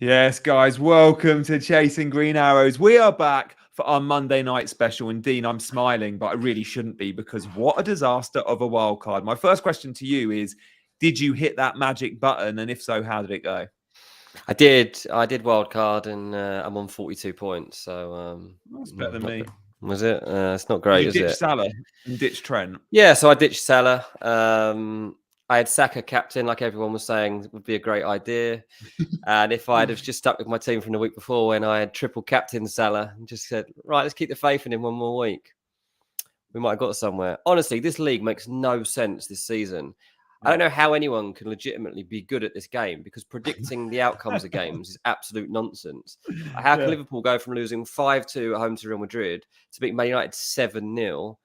Yes, guys, welcome to Chasing Green Arrows. We are back for our Monday night special. And Dean, I'm smiling, but I really shouldn't be because what a disaster of a wild card. My first question to you is, did you hit that magic button? And if so, how did it go? I did wild card, and I'm on 42 points. So That's better than me. Was it? It's not Did great, you is ditch it? Salah and ditch Trent? Yeah, so I ditched Salah. I had Saka captain, like everyone was saying, would be a great idea. And if I'd have just stuck with my team from the week before when I had triple captain Salah and just said, right, let's keep the faith in him one more week, we might have got somewhere. Honestly, this league makes no sense this season. I don't know how anyone can legitimately be good at this game because predicting the outcomes of games is absolute nonsense. How can Liverpool go from losing 5-2 at home to Real Madrid to beat Man United 7-0?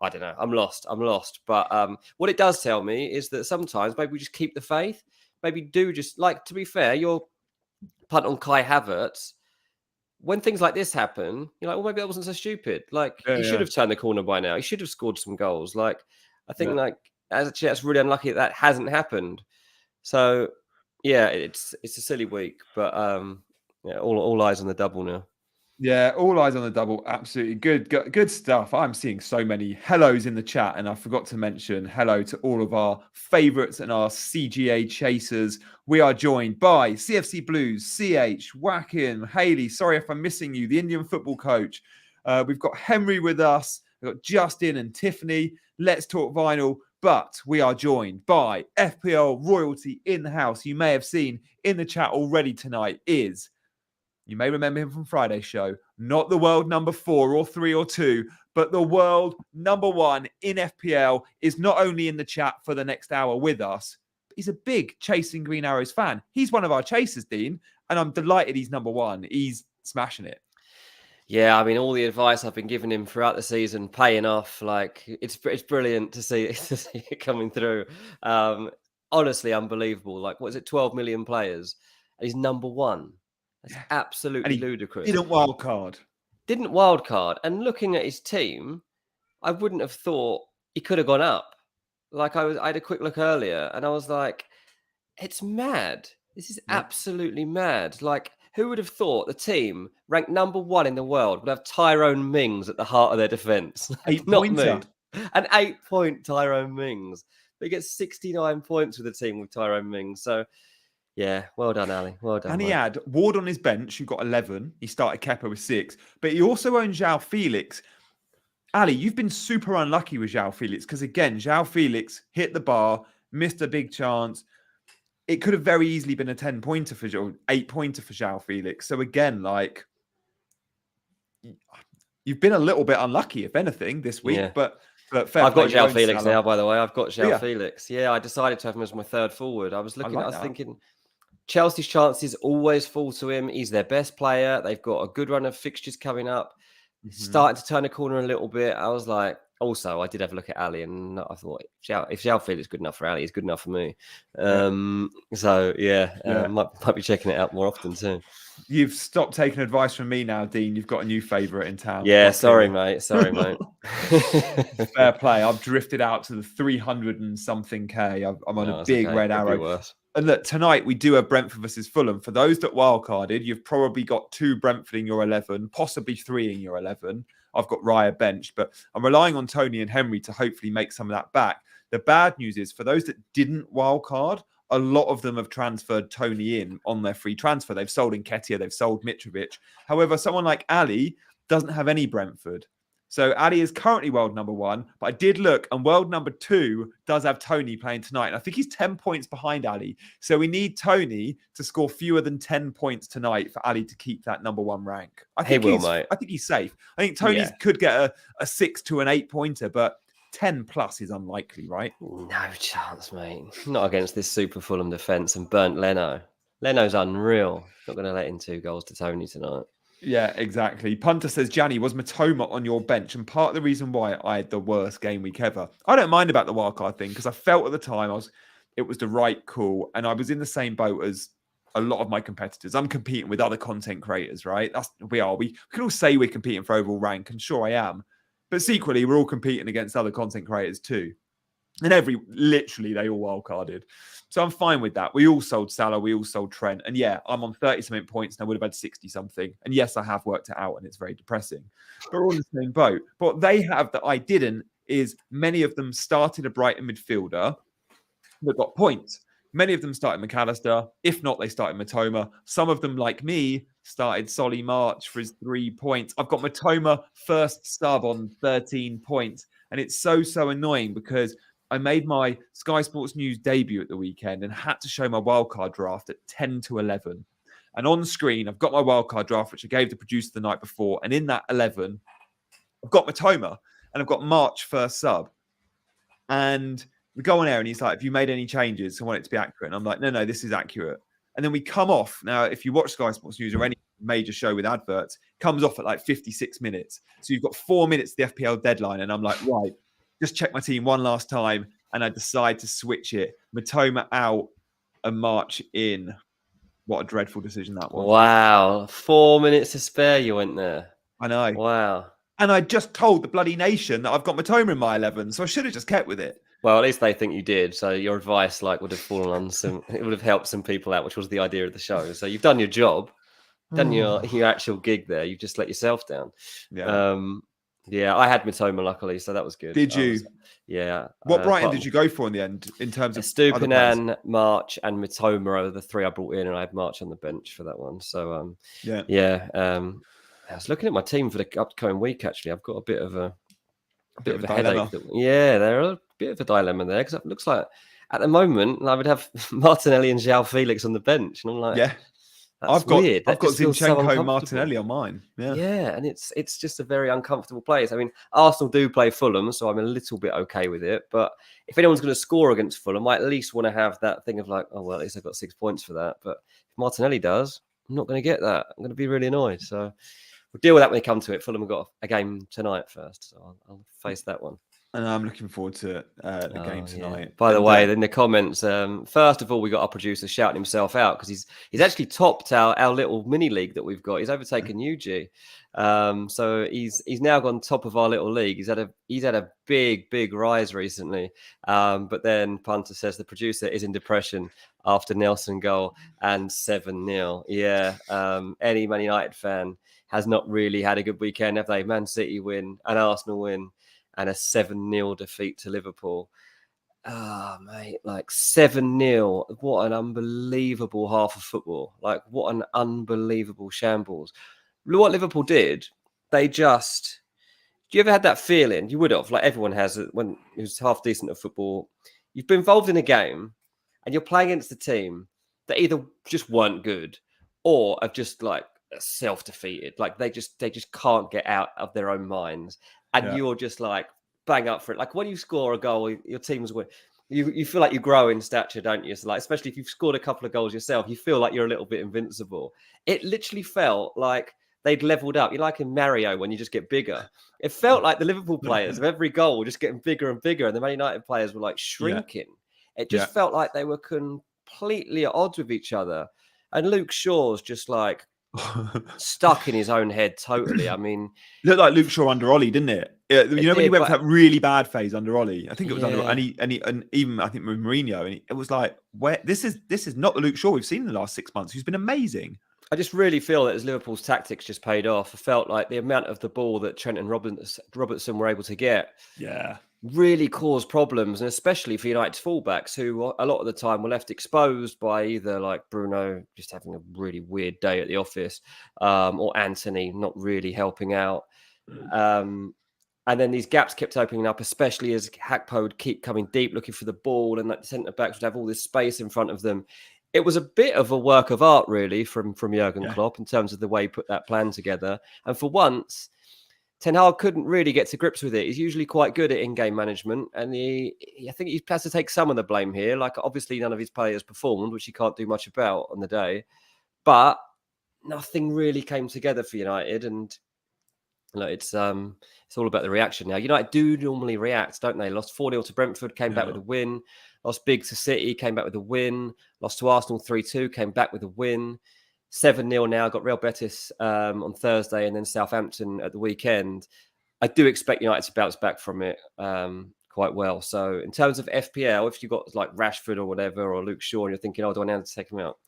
I don't know. I'm lost. But what it does tell me is that sometimes maybe we just keep the faith. Maybe do just, like, to be fair, your punt on Kai Havertz, when things like this happen, you're like, well, maybe that wasn't so stupid. Like, he should have turned the corner by now. He should have scored some goals. Like, I think, actually, that's really unlucky that hasn't happened. So, yeah, it's a silly week, but all eyes on the double now. Yeah, all eyes on the double. Absolutely good stuff. I'm seeing so many hellos in the chat, and I forgot to mention hello to all of our favorites and our CGA chasers. We are joined by CFC Blues, CH, Whackin, Haley. Sorry if I'm missing you, the Indian football coach. We've got Henry with us. We've got Justin and Tiffany. Let's talk vinyl. But we are joined by FPL royalty in the house. You may have seen in the chat already tonight is. You may remember him from Friday's show. Not the world number 4 or 3 or 2, but the world number 1 in FPL is not only in the chat for the next hour with us, but he's a big Chasing Green Arrows fan. He's one of our chasers, Dean, and I'm delighted he's number 1. He's smashing it. Yeah, I mean, all the advice I've been giving him throughout the season paying off. Like, it's brilliant to see it coming through. Honestly, unbelievable. Like, what is it? 12 million players, and he's number 1. That's absolutely ludicrous. Didn't wildcard. Didn't wildcard. And looking at his team, I wouldn't have thought he could have gone up. Like, I had a quick look earlier, and I was like, it's mad. This is absolutely mad. Like, who would have thought the team ranked number 1 in the world would have Tyrone Mings at the heart of their defence? Not me. An 8-point Tyrone Mings. But he gets 69 points with the team with Tyrone Mings. So, yeah, well done, Ali. Well done. And he had Ward on his bench, who got 11. He started Kepa with 6. But he also owned João Felix. Ali, you've been super unlucky with João Felix because, again, João Felix hit the bar, missed a big chance. It could have very easily been a 10-pointer for or 8-pointer for João Felix. So, again, like, you've been a little bit unlucky, if anything, this week. Yeah. But I've got João Felix now, by the way. I've got João Felix. Yeah, I decided to have him as my third forward. I was looking I was thinking Chelsea's chances always fall to him. He's their best player. They've got a good run of fixtures coming up. Starting to turn a corner a little bit. I was like, also, I did have a look at Ali, and I thought, if João Felix is good enough for Ali, he's good enough for me. So, might be checking it out more often too. You've stopped taking advice from me now, Dean. You've got a new favourite in town. Yeah, sorry, mate. Fair play. I've drifted out to the 300 and something K. I'm on a big red arrow. And look, tonight we do have Brentford versus Fulham. For those that wildcarded, you've probably got 2 Brentford in your 11, possibly 3 in your 11. I've got Raya bench, but I'm relying on Tony and Henry to hopefully make some of that back. The bad news is for those that didn't wildcard, a lot of them have transferred Tony in on their free transfer. They've sold Nketiah, they've sold Mitrovic. However, someone like Ali doesn't have any Brentford. So Ali is currently world number 1, but I did look, and world number 2 does have Tony playing tonight. And I think he's 10 points behind Ali. So we need Tony to score fewer than 10 points tonight for Ali to keep that number 1 rank. I think mate. I think he's safe. I think Tony could get a 6 to an 8-pointer, but 10 plus is unlikely, right? No chance, mate. Not against this super Fulham defence and burnt Leno. Leno's unreal. Not going to let in 2 goals to Tony tonight. Yeah, exactly. Punter says, Gianni, was Matoma on your bench? And part of the reason why I had the worst game week ever. I don't mind about the wildcard thing because I felt at the time it was the right call. And I was in the same boat as a lot of my competitors. I'm competing with other content creators, right? We can all say we're competing for overall rank, and sure I am. But secretly, we're all competing against other content creators too. And literally, they all wildcarded. So I'm fine with that. We all sold Salah. We all sold Trent. And yeah, I'm on 30-something points and I would have had 60-something. And yes, I have worked it out and it's very depressing. But we're all in the same boat. But what they have that I didn't is many of them started a Brighton midfielder that got points. Many of them started McAllister. If not, they started Matoma. Some of them, like me, started Solly March for his 3 points. I've got Matoma first sub on 13 points. And it's so annoying because I made my Sky Sports News debut at the weekend and had to show my wildcard draft at 10 to 11. And on screen, I've got my wildcard draft, which I gave the producer the night before. And in that 11, I've got Matoma and I've got March first sub. And we go on air and he's like, have you made any changes? I want it to be accurate. And I'm like, no, this is accurate. And then we come off. Now, if you watch Sky Sports News or any major show with adverts, it comes off at like 56 minutes. So you've got 4 minutes to the FPL deadline. And I'm like, right, just check my team one last time. And I decide to switch it. Matoma out and March in. What a dreadful decision that was. Wow. 4 minutes to spare you went there. I know. Wow. And I just told the bloody nation that I've got Matoma in my 11. So I should have just kept with it. Well, at least they think you did. So your advice would have fallen on it would have helped some people out, which was the idea of the show. So you've done your job, done your actual gig there. You've just let yourself down. Yeah. I had Matoma luckily, so that was good. Did you? Yeah. What Brighton did you go for in the end in terms of Stupinan, March, and Matoma are the 3 I brought in, and I had March on the bench for that one. So I was looking at my team for the upcoming week. Actually, I've got a bit of a headache. They're a bit of a dilemma there because it looks like at the moment I would have Martinelli and João Felix on the bench, and I'm like, that's weird. I've got Zinchenko, Martinelli on mine. Yeah, and it's just a very uncomfortable place. I mean, Arsenal do play Fulham, so I'm a little bit okay with it. But if anyone's going to score against Fulham, I at least want to have that thing of like, oh well, at least I got 6 points for that. But if Martinelli does, I'm not going to get that. I'm going to be really annoyed. So we'll deal with that when we come to it. Fulham have got a game tonight first, so I'll face that one. And I'm looking forward to the game tonight. Yeah. By the way, in the comments, first of all, we got our producer shouting himself out because he's actually topped our little mini league that we've got. He's overtaken you, G. So he's now gone top of our little league. He's had a big rise recently. But then Punter says the producer is in depression after Nelson goal and 7-0. Yeah. Any Man United fan has not really had a good weekend, have they? Man City win, an Arsenal win, and a 7-0 defeat to Liverpool. Mate, like 7-0. What an unbelievable half of football. Like, what an unbelievable shambles. What Liverpool did, do you ever had that feeling? You would have, like everyone has, when it was half decent at football. You've been involved in a game and you're playing against a team that either just weren't good or have just like self-defeated. Like they just can't get out of their own minds. And you're just like bang up for it. Like when you score a goal, your team's win. You feel like you grow in stature, don't you? So like, especially if you've scored a couple of goals yourself, you feel like you're a little bit invincible. It literally felt like they'd leveled up. You're like in Mario when you just get bigger. It felt like the Liverpool players of every goal were just getting bigger and bigger, and the Man United players were like shrinking. It just felt like they were completely at odds with each other. And Luke Shaw's just like stuck in his own head totally. I mean, it looked like Luke Shaw under Ollie, didn't it? When he went for that really bad phase under Ollie, I think it was under and even I think with Mourinho, and it was like, where this is not the Luke Shaw we've seen in the last 6 months. Who's been amazing. I just really feel that as Liverpool's tactics just paid off. I felt like the amount of the ball that Trent and Robertson were able to get, really caused problems, and especially for United's fullbacks, who a lot of the time were left exposed by either like Bruno just having a really weird day at the office, or Anthony not really helping out. And then these gaps kept opening up, especially as Hakpo would keep coming deep, looking for the ball, and like the centre backs would have all this space in front of them. It was a bit of a work of art, really, from Jurgen Klopp in terms of the way he put that plan together. And for once, Ten Hag couldn't really get to grips with it. He's usually quite good at in-game management, and I think he has to take some of the blame here. Like, obviously, none of his players performed, which he can't do much about on the day. But nothing really came together for United, and it's all about the reaction now. United do normally react, don't they? Lost 4-0 to Brentford, came back with a win. Lost big to City, came back with a win. Lost to Arsenal 3-2, came back with a win. 7-0 now, got Real Betis on Thursday and then Southampton at the weekend. I do expect United to bounce back from it. quite well. So in terms of FPL, if you've got like Rashford or whatever, or Luke Shaw, and you're thinking, oh, do I now take him out?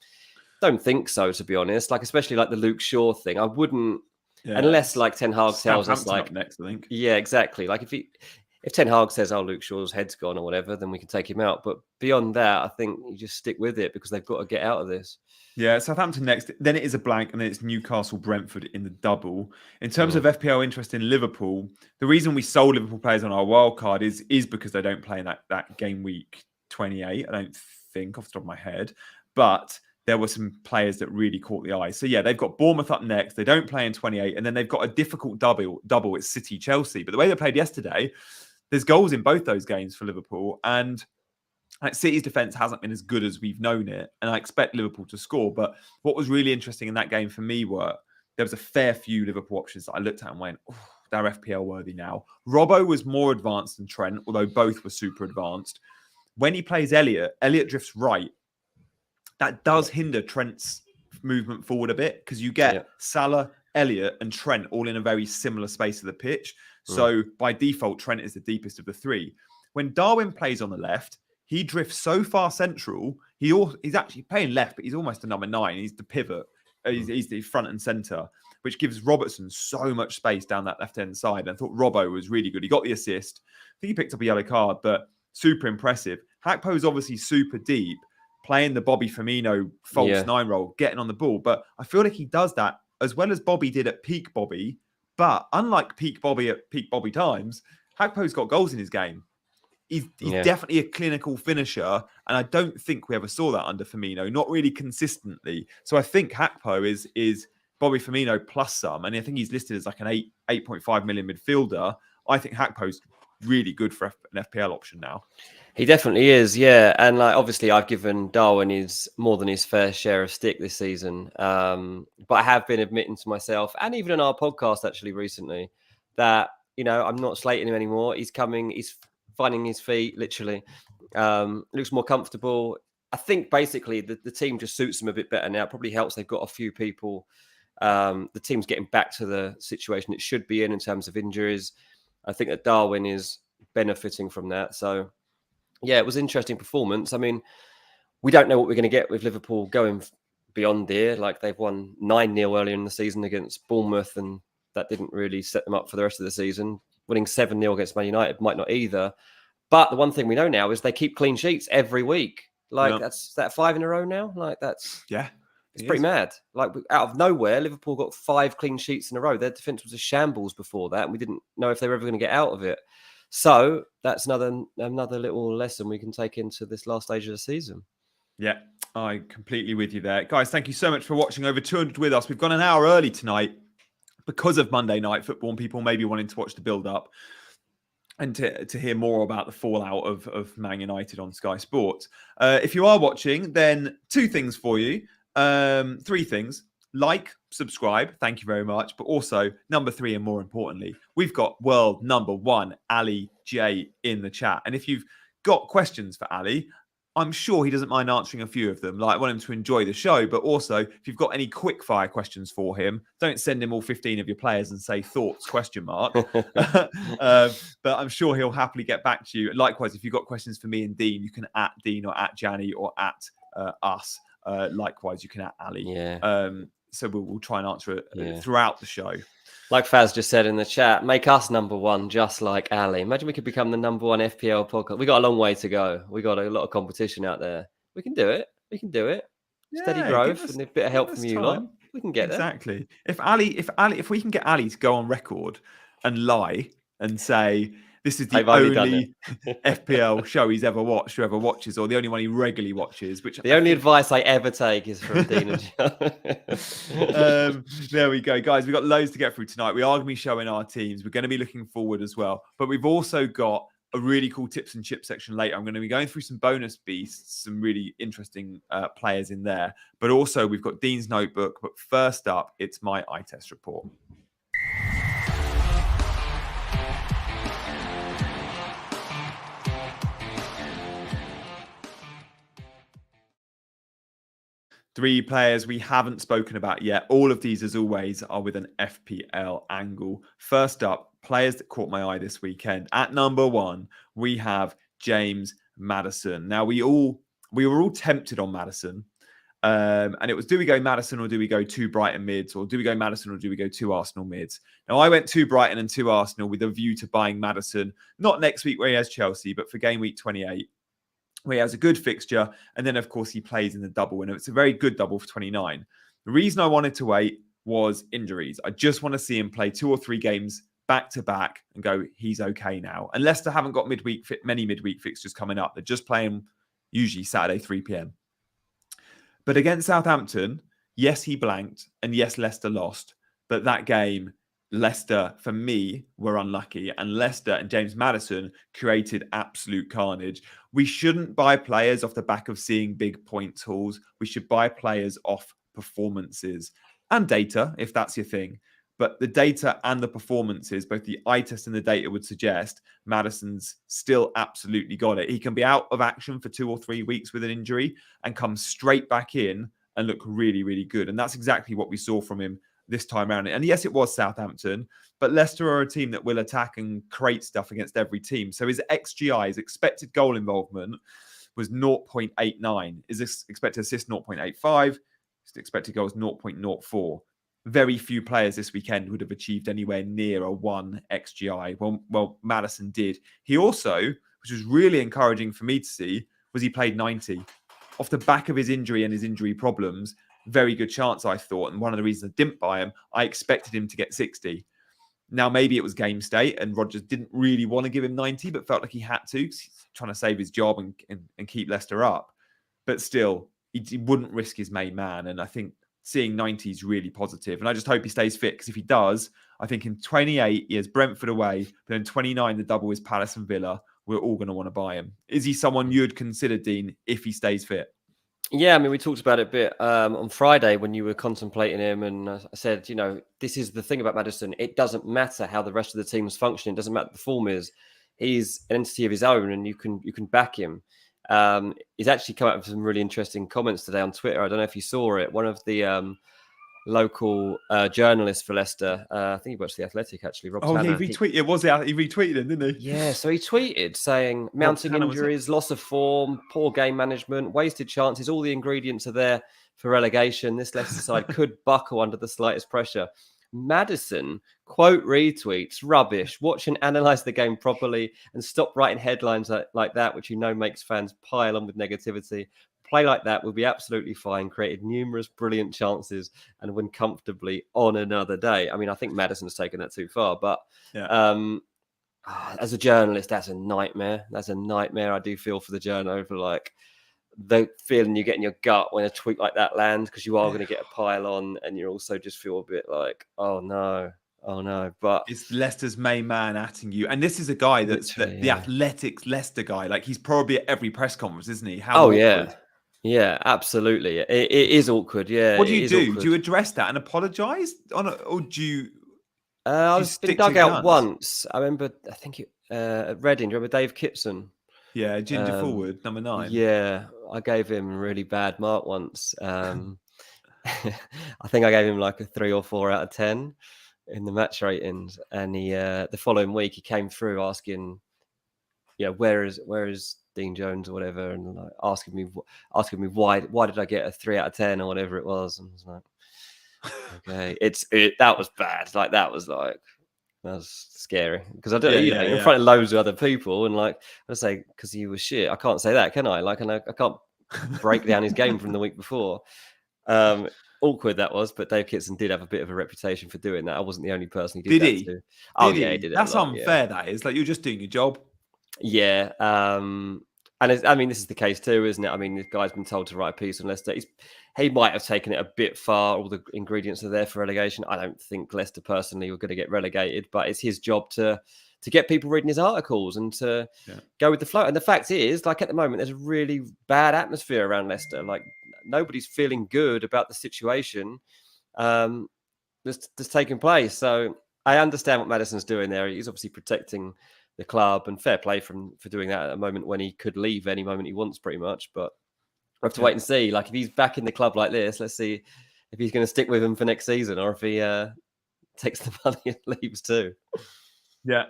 Don't think so, to be honest. Like, especially like the Luke Shaw thing, I wouldn't, unless like Ten Hag tells us like, up next, I think. Yeah, exactly. Like if Ten Hag says, oh, Luke Shaw's head's gone or whatever, then we can take him out. But beyond that, I think you just stick with it because they've got to get out of this. Yeah, Southampton next. Then it is a blank, and then it's Newcastle, Brentford in the double. In terms of FPL interest in Liverpool, the reason we sold Liverpool players on our wild card is because they don't play in that game week 28. I don't think off the top of my head, but there were some players that really caught the eye. So yeah, they've got Bournemouth up next. They don't play in 28, and then they've got a difficult double. It's City, Chelsea. But the way they played yesterday, there's goals in both those games for Liverpool, and City's defence hasn't been as good as we've known it, and I expect Liverpool to score. But what was really interesting in that game for me were there was a fair few Liverpool options that I looked at and went, oh, they're FPL worthy now. Robbo was more advanced than Trent, although both were super advanced. When he plays Elliott drifts right. That does hinder Trent's movement forward a bit because you get Salah, Elliott, and Trent all in a very similar space of the pitch. So by default, Trent is the deepest of the three. When Darwin plays on the left, he drifts so far central. He's actually playing left, but he's almost a number 9. He's the pivot. He's the front and centre, which gives Robertson so much space down that left-hand side. And I thought Robbo was really good. He got the assist. I think he picked up a yellow card, but super impressive. Hakpo is obviously super deep, playing the Bobby Firmino false 9 role, getting on the ball. But I feel like he does that as well as Bobby did at peak Bobby. But unlike peak Bobby at peak Bobby times, Hakpo's got goals in his game. He's definitely a clinical finisher. And I don't think we ever saw that under Firmino, not really consistently. So I think Hakpo is Bobby Firmino plus some. And I think he's listed as like an 8.5 million midfielder. I think Hakpo's really good for an FPL option now. He definitely is, yeah. And like obviously I've given Darwin more than his fair share of stick this season. But I have been admitting to myself, and even in our podcast actually recently, that, you know, I'm not slating him anymore. He's finding his feet, literally. Looks more comfortable. I think basically the team just suits him a bit better now. It probably helps they've got a few people. The team's getting back to the situation it should be in terms of injuries. I think that Darwin is benefiting from that. So yeah, it was an interesting performance. I mean, we don't know what we're going to get with Liverpool going beyond there. Like they've won 9-0 earlier in the season against Bournemouth, and that didn't really set them up for the rest of the season. Winning 7-0 against Man United might not either. But the one thing we know now is they keep clean sheets every week. Like that's 5 in a row now. Like that's it's pretty mad. Like out of nowhere, Liverpool got 5 clean sheets in a row. Their defense was a shambles before that, and we didn't know if they were ever going to get out of it. So that's another little lesson we can take into this last stage of the season. Yeah, I'm completely with you there. Guys, thank you so much for watching. Over 200 with us. We've gone an hour early tonight because of Monday Night Football and people maybe wanting to watch the build-up and to hear more about the fallout of Man United on Sky Sports. If you are watching, then 2 things for you. 3 things. Like, subscribe, thank you very much. But also, number 3, and more importantly, we've got world number 1, Ali J, in the chat. And if you've got questions for Ali, I'm sure he doesn't mind answering a few of them. Like, I want him to enjoy the show. But also, if you've got any quick fire questions for him, don't send him all 15 of your players and say thoughts, ? But I'm sure he'll happily get back to you. Likewise, if you've got questions for me and Dean, you can at Dean or at Janny or at us. Likewise, you can at Ali. Yeah. So we'll try and answer it throughout the show. Like Faz just said in the chat, make us number 1, just like Ali. Imagine we could become the number 1 FPL podcast. We got a long way to go. We got a lot of competition out there. We can do it. Steady growth and a bit of help from you lot. We can get there. Exactly. If we can get Ali to go on record and lie and say this is the only FPL show he's ever watched or ever watches, or the only one he regularly watches. Which the only advice I ever take is from Dean and John. There we go, guys. We've got loads to get through tonight. We are going to be showing our teams. We're going to be looking forward as well. But we've also got a really cool tips and chips section later. I'm going to be going through some bonus beasts, some really interesting players in there. But also we've got Dean's notebook. But first up, it's my eye test report. 3 players we haven't spoken about yet. All of these, as always, are with an FPL angle. First up, players that caught my eye this weekend. At number 1, we have James Maddison. Now, we were all tempted on Maddison. And it was, do we go Maddison or do we go 2 Brighton mids, or do we go Maddison or do we go 2 Arsenal mids? Now, I went 2 Brighton and 2 Arsenal with a view to buying Maddison, not next week where he has Chelsea, but for game week 28. Where he has a good fixture, and then, of course, he plays in the double, and it's a very good double for 29. The reason I wanted to wait was injuries. I just want to see him play 2 or 3 games back-to-back and go, he's okay now. And Leicester haven't got many midweek fixtures coming up. They're just playing usually Saturday, 3 p.m. But against Southampton, yes, he blanked, and yes, Leicester lost. But that game, Leicester, for me, were unlucky, and Leicester and James Maddison created absolute carnage. We shouldn't buy players off the back of seeing big point hauls. We should buy players off performances and data, if that's your thing. But the data and the performances, both the eye test and the data, would suggest Maddison's still absolutely got it. He can be out of action for 2 or 3 weeks with an injury and come straight back in and look really, really good. And that's exactly what we saw from him this time around. And yes, it was Southampton, but Leicester are a team that will attack and create stuff against every team. So his XGI, his expected goal involvement, was 0.89. His expected assist 0.85. His expected goals 0.04. Very few players this weekend would have achieved anywhere near a 1 XGI. Well, Maddison did. He also, which was really encouraging for me to see, was he played 90. Off the back of his injury and his injury problems, very good chance, I thought. And one of the reasons I didn't buy him, I expected him to get 60. Now, maybe it was game state and Rodgers didn't really want to give him 90, but felt like he had to, because he's trying to save his job and keep Leicester up. But still, he wouldn't risk his main man. And I think seeing 90 is really positive. And I just hope he stays fit, because if he does, I think in 28, he has Brentford away, but in 29, the double is Palace and Villa. We're all going to want to buy him. Is he someone you'd consider, Dean, if he stays fit? Yeah, I mean, we talked about it a bit on Friday when you were contemplating him, and I said, this is the thing about Maddison. It doesn't matter how the rest of the team is functioning. It doesn't matter what the form is. He's an entity of his own, and you can back him. He's actually come up with some really interesting comments today on Twitter. I don't know if you saw it. One of the local journalists for Leicester, I think he works for The Athletic, actually, Rob Tanner. Yeah, he retweeted. He retweeted him, didn't he? Yeah, so he tweeted saying mounting injuries, loss of form, poor game management, wasted chances, all the ingredients are there for relegation. This Leicester side could buckle under the slightest pressure. Maddison, quote retweets, rubbish. Watch and analyse the game properly and stop writing headlines like that, which makes fans pile on with negativity. Play like that, we'll be absolutely fine. Created numerous brilliant chances and win comfortably on another day. I mean, I think Maddison's taken that too far, but as a journalist, that's a nightmare. That's a nightmare. I do feel for the journo, for like the feeling you get in your gut when a tweet like that lands, because you are going to get a pile on, and you also just feel a bit like, oh no. But it's Leicester's main man atting you, and this is a guy that's the Athletics Leicester guy. Like, he's probably at every press conference, isn't he? How awkward. Yeah, absolutely. It is awkward. Yeah. What do you do? Do you address that and apologise or do you? I've been dug out once. I remember. I think at Reading. Do you remember Dave Kitson? Yeah, ginger forward, number 9. Yeah, I gave him a really bad mark once. I think I gave him like a 3 or 4 out of 10 in the match ratings, and he the following week he came through asking, where is Dean Jones or whatever, and like asking me why did I get a 3 out of 10 or whatever it was, and I was like, okay, that was bad. Like that was scary, because I don't, in front of loads of other people, and like I say, because he was shit, I can't say that, can I? Like, and I can't break down his game from the week before. Awkward that was, but Dave Kitson did have a bit of a reputation for doing that. I wasn't the only person he did that to. Oh yeah, he did it. That's unfair. That is, like, you're just doing your job. Yeah, and I mean, this is the case too, isn't it? I mean, this guy's been told to write a piece on Leicester. He might have taken it a bit far. All the ingredients are there for relegation. I don't think Leicester personally were going to get relegated, but it's his job to get people reading his articles and to go with the flow. And the fact is, like, at the moment, there's a really bad atmosphere around Leicester. Like, nobody's feeling good about the situation that's taking place. So I understand what Maddison's doing there. He's obviously protecting the club, and fair play for doing that at a moment when he could leave any moment he wants, pretty much. But We'll have to wait and see. Like, if he's back in the club like this, let's see if he's going to stick with him for next season, or if he takes the money and leaves too. Yeah.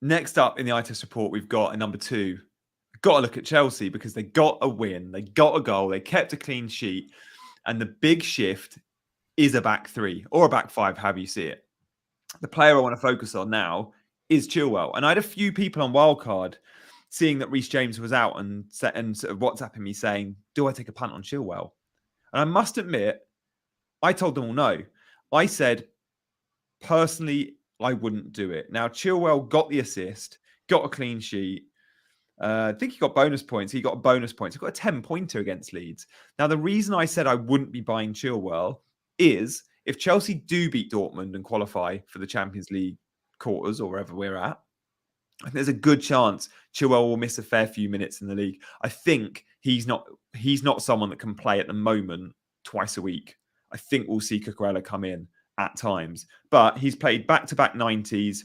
Next up in the eye test report, we've got a number 2. Got to look at Chelsea, because they got a win, they got a goal, they kept a clean sheet, and the big shift is a back 3 or a back 5, however you see it. The player I want to focus on now is Chilwell, and I had a few people on Wildcard seeing that Reece James was out and sort of WhatsApping me saying, "Do I take a punt on Chilwell?" And I must admit, I told them all no. I said, personally, I wouldn't do it. Now, Chilwell got the assist, got a clean sheet. I think he got bonus points. He got a bonus points. He got a 10-pointer against Leeds. Now, the reason I said I wouldn't be buying Chilwell is if Chelsea do beat Dortmund and qualify for the Champions League quarters or wherever we're at, I think there's a good chance Chilwell will miss a fair few minutes in the league. I think he's not someone that can play at the moment twice a week. I think we'll see Cucurella come in at times, but he's played back-to-back 90s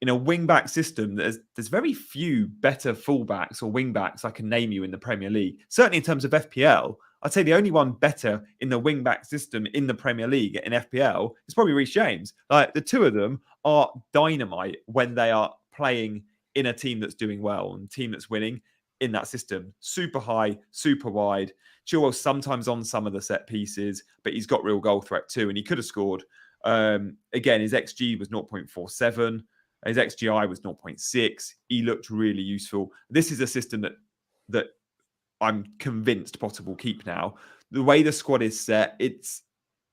in a wing-back system. There's very few better fullbacks or wing-backs I can name you in the Premier League. Certainly in terms of FPL, I'd say the only one better in the wing-back system in the Premier League in FPL is probably Reece James. Like, the two of them are dynamite when they are playing in a team that's doing well and a team that's winning in that system. Super high, super wide. Chilwell's sometimes on some of the set pieces, but he's got real goal threat too, and he could have scored. Again, his XG was 0.47. His XGI was 0.6. He looked really useful. This is a system that I'm convinced Potter will keep now. The way the squad is set, it's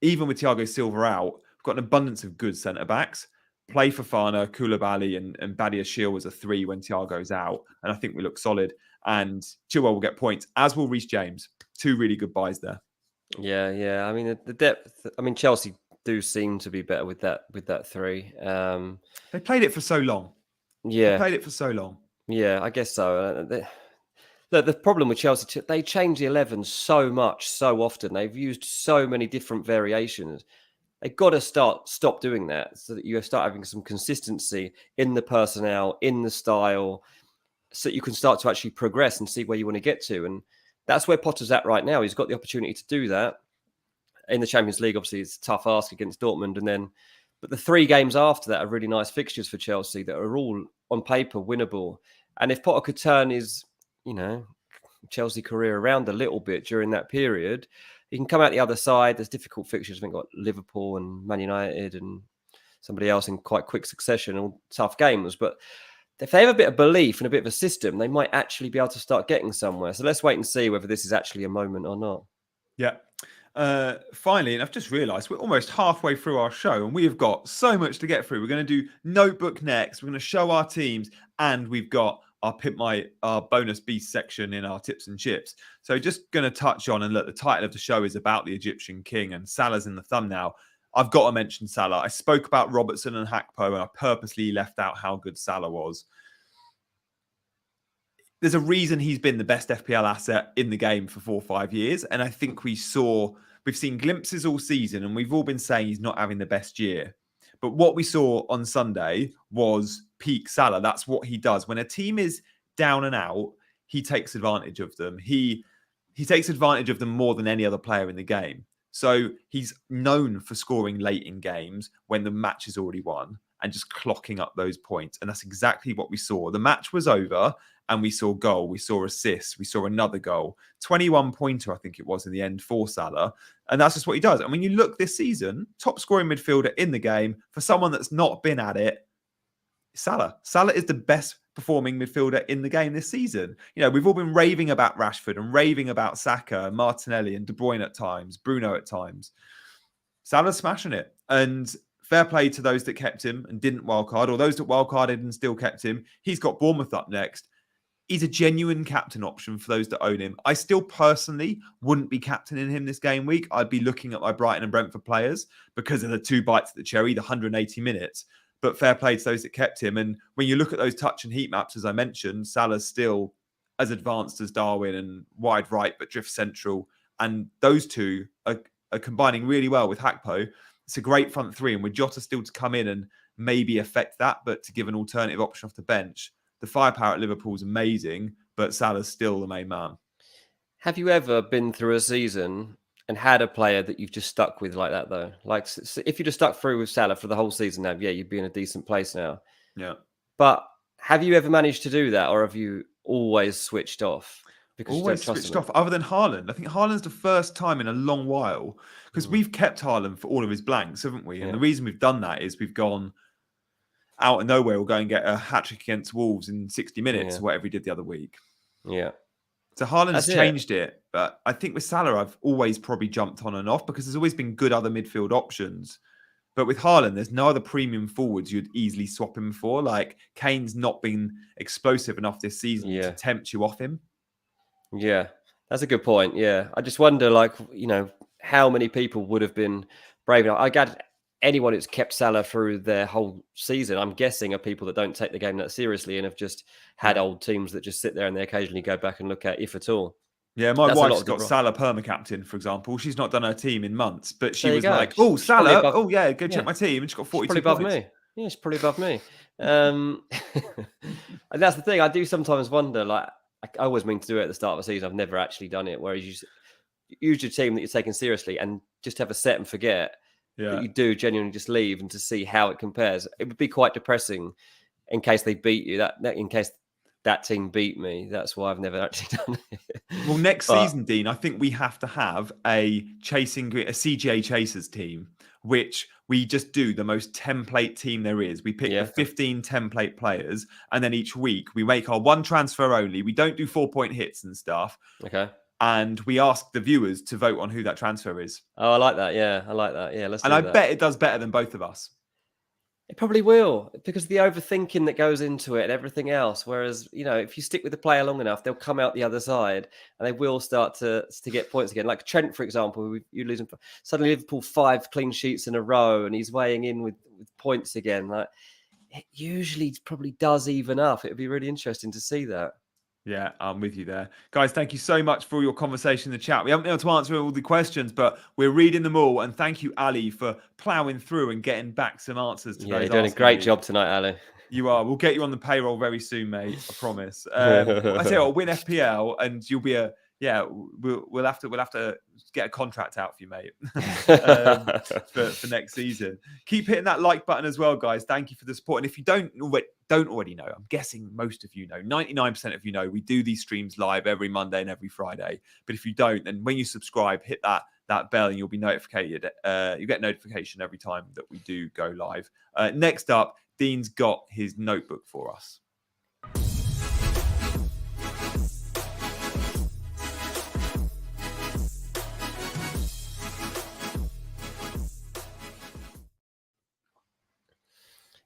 even with Thiago Silva out, we've got an abundance of good centre-backs. Play Fofana, Koulibaly, and Badiashile as a 3 when Thiago's out. And I think we look solid. And Chilwell will get points, as will Reece James. 2 really good buys there. Yeah. I mean, the depth. I mean, Chelsea do seem to be better with that 3. They played it for so long. Yeah. They played it for so long. Yeah, I guess so. The problem with Chelsea, they change the 11 so much, so often. They've used so many different variations. They've got to stop doing that, so that you start having some consistency in the personnel, in the style, so that you can start to actually progress and see where you want to get to. And that's where Potter's at right now. He's got the opportunity to do that. In the Champions League, obviously, it's a tough ask against Dortmund. But the 3 games after that are really nice fixtures for Chelsea that are all on paper winnable. And if Potter could turn his, Chelsea career around a little bit during that period, he can come out the other side. There's difficult fixtures. I think got Liverpool and Man United and somebody else in quite quick succession, all tough games. But if they have a bit of belief and a bit of a system, they might actually be able to start getting somewhere. So let's wait and see whether this is actually a moment or not. Yeah. Finally, and I've just realised we're almost halfway through our show and we have got so much to get through. We're going to do Notebook next. We're going to show our teams, and we've got our bonus beast section in our tips and chips. So just going to touch on, and look, the title of the show is about the Egyptian king, and Salah's in the thumbnail. I've got to mention Salah. I spoke about Robertson and Hakpo, and I purposely left out how good Salah was. There's a reason he's been the best FPL asset in the game for 4 or 5 years. And I think we've seen glimpses all season, and we've all been saying he's not having the best year. But what we saw on Sunday was peak Salah. That's what he does. When a team is down and out, he takes advantage of them. He takes advantage of them more than any other player in the game. So he's known for scoring late in games when the match is already won and just clocking up those points. And that's exactly what we saw. The match was over and we saw goal, we saw assists, we saw another goal. 21-pointer, I think it was in the end for Salah. And that's just what he does. And when you look this season, top scoring midfielder in the game, for someone that's not been at it, Salah. Salah is the best performing midfielder in the game this season. We've all been raving about Rashford and raving about Saka, Martinelli and De Bruyne at times, Bruno at times. Salah's smashing it. And fair play to those that kept him and didn't wildcard, or those that wildcarded and still kept him. He's got Bournemouth up next. He's a genuine captain option for those that own him. I still personally wouldn't be captaining him this game week. I'd be looking at my Brighton and Brentford players because of the 2 bites of the cherry, the 180 minutes. But fair play to those that kept him. And when you look at those touch and heat maps, as I mentioned, Salah's still as advanced as Darwin and wide right, but drift central. And those two are combining really well with Hakpo. It's a great front 3. And with Jota still to come in and maybe affect that, but to give an alternative option off the bench, the firepower at Liverpool is amazing, but Salah's still the main man. Have you ever been through a season and had a player that you've just stuck with like that, though? Like, if you'd have stuck through with Salah for the whole season now, yeah, you'd be in a decent place now. Yeah. But have you ever managed to do that, or have you always switched off? Because Always switched off, other than Haaland. I think Haaland's the first time in a long while, because we've kept Haaland for all of his blanks, haven't we? And the reason we've done that is we've gone out of nowhere, we'll go and get a hat-trick against Wolves in 60 minutes, or whatever he did the other week. Yeah. So Haaland's changed it. But I think with Salah, I've always probably jumped on and off because there's always been good other midfield options. But with Haaland, there's no other premium forwards you'd easily swap him for. Like, Kane's not been explosive enough this season to tempt you off him. Yeah, that's a good point. Yeah. I just wonder, like, how many people would have been brave enough. I got anyone who's kept Salah through their whole season, I'm guessing, are people that don't take the game that seriously and have just had old teams that just sit there and they occasionally go back and look at, if at all. Yeah, my wife's got Salah perma-captain, for example. She's not done her team in months, but she was like, "Oh, Salah, go check my team." And she's got 42 points. Above me. Yeah, it's probably above me. And that's the thing. I do sometimes wonder, like, I always mean to do it at the start of a season. I've never actually done it, whereas you use your team that you're taking seriously and just have a set and forget that you do genuinely just leave and to see how it compares. It would be quite depressing in case they beat you, in case that team beat me. That's why I've never actually done it. Well, next season, Dean, I think we have to have a CGA Chasers team, which we just do the most template team there is. We pick the 15 template players, and then each week we make our one transfer only. We don't do 4-point hits and stuff. Okay. And we ask the viewers to vote on who that transfer is. Oh, I like that. Yeah, I like that. Yeah, let's do that. And I bet it does better than both of us. It probably will, because of the overthinking that goes into it and everything else. Whereas, if you stick with the player long enough, they'll come out the other side and they will start to get points again. Like Trent, for example, you lose him. Suddenly Liverpool 5 clean sheets in a row and he's weighing in with points again. Like, it usually probably does even up. It would be really interesting to see that. Yeah, I'm with you there. Guys, thank you so much for your conversation in the chat. We haven't been able to answer all the questions, but we're reading them all. And thank you, Ali, for ploughing through and getting back some answers to those. Yeah, you're doing a great job tonight, Ali. You are. We'll get you on the payroll very soon, mate. I promise. I say, I'll win FPL and you'll be we'll have to get a contract out for you, mate, for next season. Keep hitting that like button as well, guys. Thank you for the support. And if you don't already know, I'm guessing most of you know, 99% of you know, we do these streams live every Monday and every Friday. But if you don't, then when you subscribe, hit that bell and you'll be notified. You get notification every time that we do go live. Next up, Dean's got his notebook for us.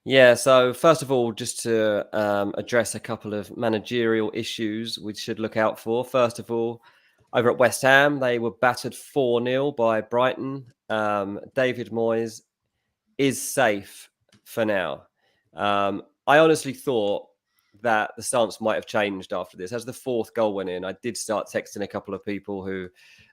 Yeah, so first of all, just to address a couple of managerial issues we should look out for. First of all, over at West Ham, they were battered 4-0 by Brighton. David Moyes is safe for now. I honestly thought that the stance might have changed after this. As the 4th goal went in, I did start texting a couple of people who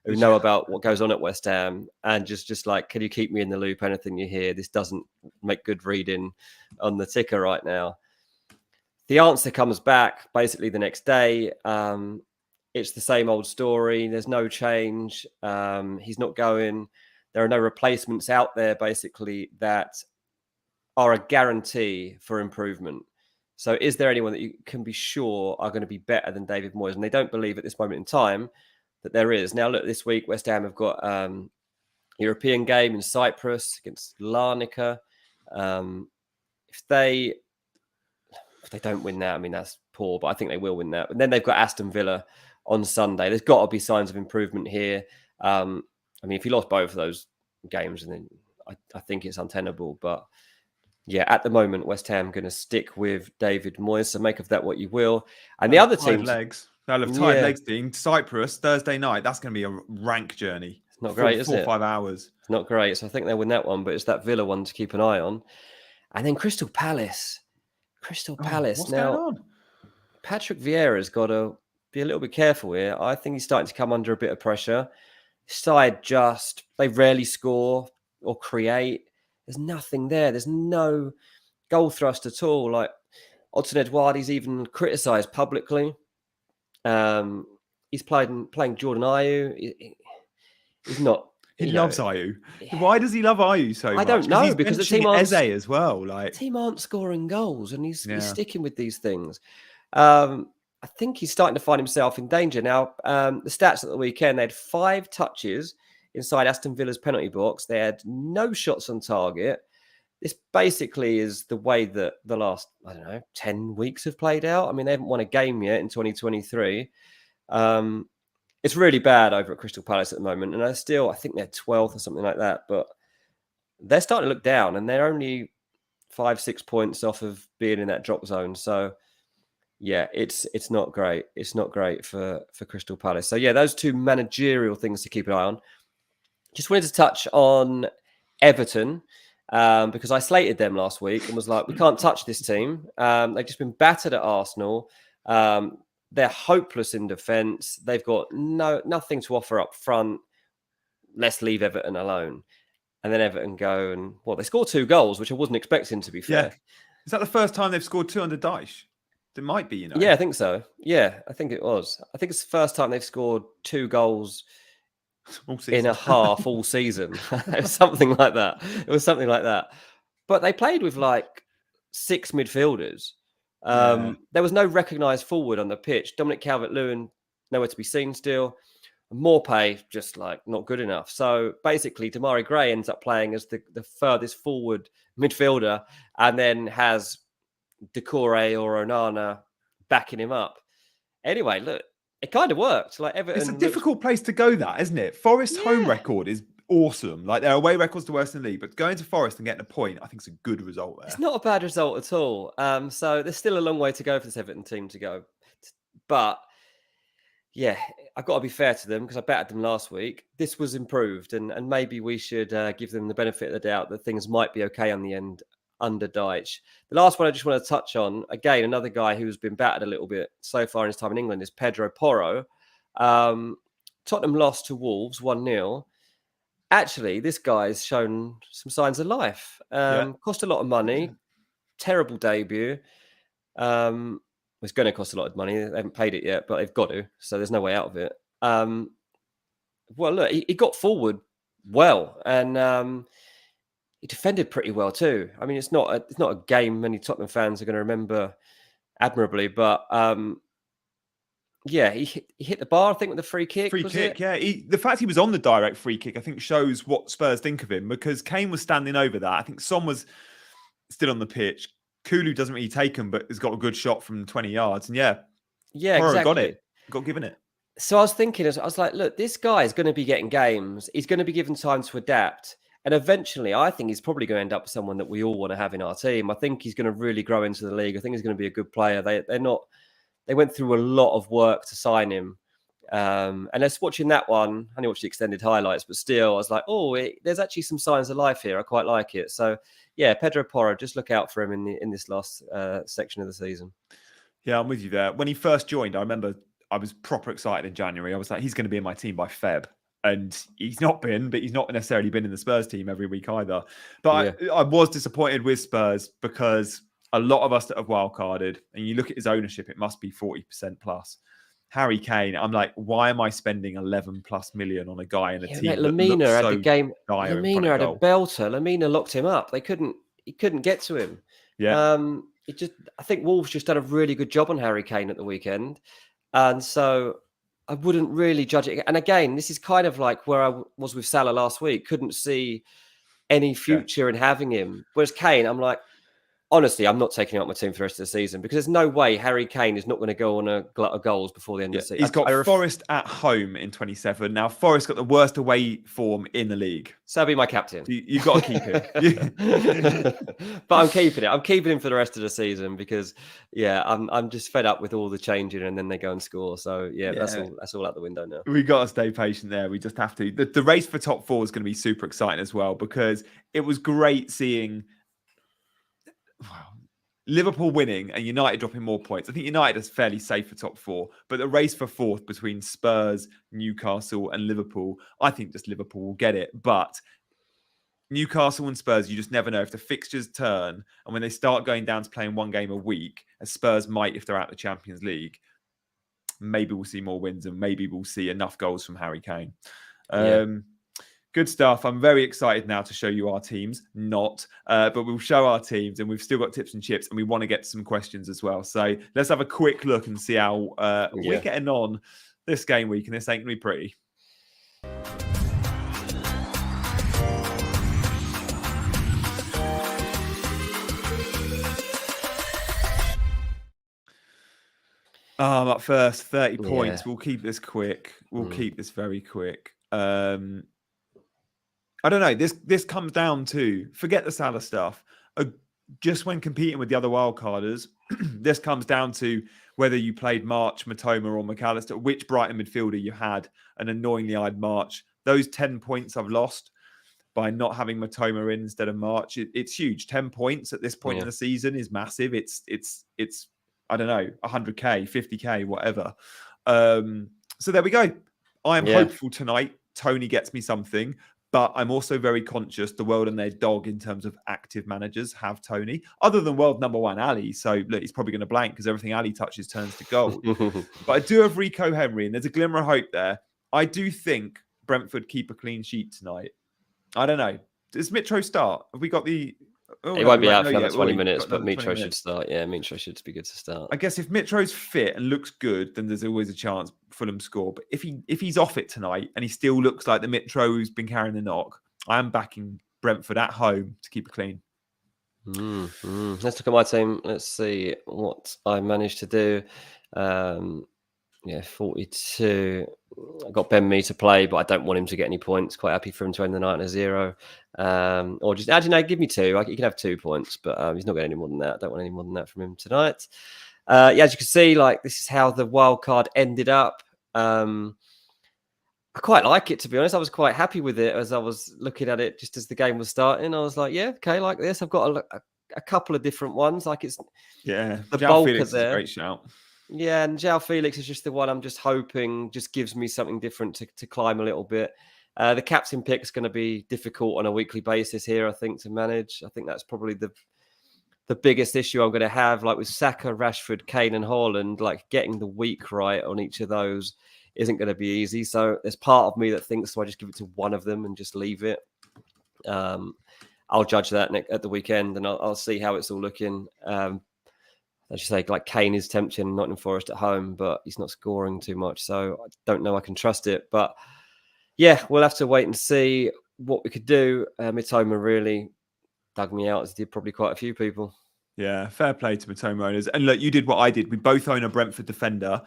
know about what goes on at West Ham and just like, can you keep me in the loop? Anything you hear? This doesn't make good reading on the ticker right now. The answer comes back basically the next day. It's the same old story. There's no change. He's not going. There are no replacements out there basically that are a guarantee for improvement. So is there anyone that you can be sure are going to be better than David Moyes? And they don't believe at this moment in time that there is. Now, look, this week, West Ham have got European game in Cyprus against Larnaca. If they don't win that, I mean, that's poor, but I think they will win that. And then they've got Aston Villa on Sunday. There's got to be signs of improvement here. I mean, if you lost both of those games, then I think it's untenable. But yeah, at the moment, West Ham going to stick with David Moyes. So make of that what you will. And the other teams... They'll have tired legs, Dean. Cyprus, Thursday night. That's going to be a rank journey. It's not great, is it? 4 or 5 hours. It's not great. So I think they'll win that one, but it's that Villa one to keep an eye on. And then Crystal Palace. What's now, going on? Patrick Vieira's got to be a little bit careful here. I think he's starting to come under a bit of pressure. Side they rarely score or create. There's nothing there. There's no goal thrust at all. Like Odsonne Edouard, he's even criticised publicly. He's playing Jordan Ayew. He's not. He loves Ayew. Why does he love Ayew so much? I don't know, because the team Eze as well. The team aren't scoring goals, and he's sticking with these things. I think he's starting to find himself in danger now. The stats at the weekend: they had 5 touches inside Aston Villa's penalty box. They had no shots on target. This basically is the way that the last 10 weeks have played out. I mean, they haven't won a game yet in 2023. It's really bad over at Crystal Palace at the moment. And I think they're 12th or something like that. But they're starting to look down, and they're only 5-6 points off of being in that drop zone. So, yeah, it's not great. It's not great for Crystal Palace. So, yeah, those 2 managerial things to keep an eye on. Just wanted to touch on Everton, because I slated them last week and was like, we can't touch this team. They've just been battered at Arsenal. They're hopeless in defence. They've got nothing to offer up front. Let's leave Everton alone. And then Everton go and, they scored 2 goals, which I wasn't expecting, to be fair. Yeah. Is that the first time they've scored 2 under Dyche? It might be, Yeah, I think so. Yeah, I think it was. I think it's the first time they've scored 2 goals in a half all season. It was something like that. But they played with 6 midfielders. There was no recognised forward on the pitch. Dominic Calvert-Lewin, nowhere to be seen still. Morpay, just not good enough. So basically, Damari Gray ends up playing as the furthest forward midfielder, and then has Decore or Onana backing him up. Anyway, look, it kind of worked. Everton, it's a difficult place to go, that, isn't it? Forest's home record is awesome. Their away record's the worst in the league, but going to Forest and getting a point, I think, is a good result there. It's not a bad result at all. So there's still a long way to go for this Everton team to go. But yeah, I've got to be fair to them, because I betted them last week. This was improved, and maybe we should give them the benefit of the doubt that things might be okay on the end under Dyche. The last one I just want to touch on, again, another guy who's been battered a little bit so far in his time in England, is Pedro Porro. Tottenham lost to Wolves 1-0. Actually, this guy's shown some signs of life. Cost a lot of money. Terrible debut. It's going to cost a lot of money. They haven't paid it yet, but they've got to. So there's no way out of it. Look, he got forward well, and he defended pretty well too. I mean, it's not a game many Tottenham fans are going to remember admirably, but he hit the bar, I think, with the free kick. The fact he was on the direct free kick, I think, shows what Spurs think of him, because Kane was standing over that. I think Son was still on the pitch. Kulu doesn't really take him, but has got a good shot from 20 yards. And exactly. Got it. Got given it. So I was thinking, I was like, look, this guy is going to be getting games. He's going to be given time to adapt. And eventually, I think he's probably going to end up with someone that we all want to have in our team. I think he's going to really grow into the league. I think he's going to be a good player. They went through a lot of work to sign him. And let's watching that one. I only watched the extended highlights, but still, I was like, there's actually some signs of life here. I quite like it. So, yeah, Pedro Porro, just look out for him in this last section of the season. Yeah, I'm with you there. When he first joined, I remember I was proper excited in January. I was like, he's going to be in my team by Feb. And he's not been, but he's not necessarily been in the Spurs team every week either. But I was disappointed with Spurs, because a lot of us that have wildcarded, and you look at his ownership, it must be 40% plus. Harry Kane, I'm like, why am I spending 11 plus million on a guy in a team? Lamina had the game. Lamina had a belter. Lamina locked him up. He couldn't get to him. Yeah. I think Wolves just done a really good job on Harry Kane at the weekend. And so I wouldn't really judge it. And again, this is kind of like where I was with Salah last week. Couldn't see any future in having him. Whereas Kane, I'm like, honestly, I'm not taking out my team for the rest of the season, because there's no way Harry Kane is not going to go on a glut of goals before the end of the season. He's got Forest at home in 27. Now, Forest got the worst away form in the league. So be my captain. You've got to keep him. But I'm keeping it. I'm keeping him for the rest of the season, because, I'm just fed up with all the changing, and then they go and score. So, that's all out the window now. We got to stay patient there. We just have to. The race for top 4 is going to be super exciting as well, because it was great seeing Liverpool winning and United dropping more points. I think United is fairly safe for top 4, but the race for 4th between Spurs, Newcastle and Liverpool, I think just Liverpool will get it. But Newcastle and Spurs, you just never know if the fixtures turn, and when they start going down to playing one game a week, as Spurs might if they're out of the Champions League, maybe we'll see more wins and maybe we'll see enough goals from Harry Kane. Yeah. Good stuff. I'm very excited now to show you our teams. But we'll show our teams, and we've still got tips and chips, and we want to get some questions as well. So let's have a quick look and see how we're getting on this game week, and this ain't going to be pretty. I'm up first, 30 points. We'll keep this quick. We'll keep this very quick. I don't know. This comes down to, forget the Salah stuff. Just when competing with the other wildcarders, this comes down to whether you played March, Matoma, or McAllister, which Brighton midfielder you had. And annoyingly, I had March. Those 10 points I've lost by not having Matoma in instead of March. It's huge. 10 points at this point in the season is massive. It's I don't know, 100k, 50k, whatever. So there we go. I am hopeful tonight Tony gets me something. But I'm also very conscious the world and their dog in terms of active managers have Tony, other than world number one, Ali. So look, he's probably going to blank because everything Ali touches turns to gold. But I do have Rico Henry, and there's a glimmer of hope there. I do think Brentford keep a clean sheet tonight. I don't know. Does Mitro start? Have we got the... He won't be out for another 20 minutes, but Mitro should start. Yeah, Mitro should be good to start. I guess if Mitro's fit and looks good, then there's always a chance Fulham score. But if he's off it tonight and he still looks like the Mitro who's been carrying the knock, I am backing Brentford at home to keep it clean. Let's look at my team. Let's see what I managed to do. 42. I got Ben Mee to play, but I don't want him to get any points. Quite happy for him to end the night on a 0. Or just, actually, no, give me 2. You can have 2 points, but he's not getting any more than that. I don't want any more than that from him tonight. As you can see, this is how the wild card ended up. I quite like it, to be honest. I was quite happy with it as I was looking at it just as the game was starting. I was like, like this. I've got a couple of different ones. The bulk Felix of there. Is a great shout. Yeah, and João Felix is just the one I'm just hoping just gives me something different to climb a little bit. The captain pick is going to be difficult on a weekly basis here, I think, to manage. I think that's probably the biggest issue I'm going to have, with Saka, Rashford, Kane and Haaland, getting the week right on each of those isn't going to be easy. So there's part of me that thinks, so I just give it to one of them and just leave it. I'll judge that at the weekend and I'll see how it's all looking. As you say, Kane is tempting Nottingham Forest at home, but he's not scoring too much. So I don't know I can trust it. But yeah, we'll have to wait and see what we could do. Mitoma really dug me out, as did probably quite a few people. Yeah, fair play to Matoma owners. And look, you did what I did. We both own a Brentford defender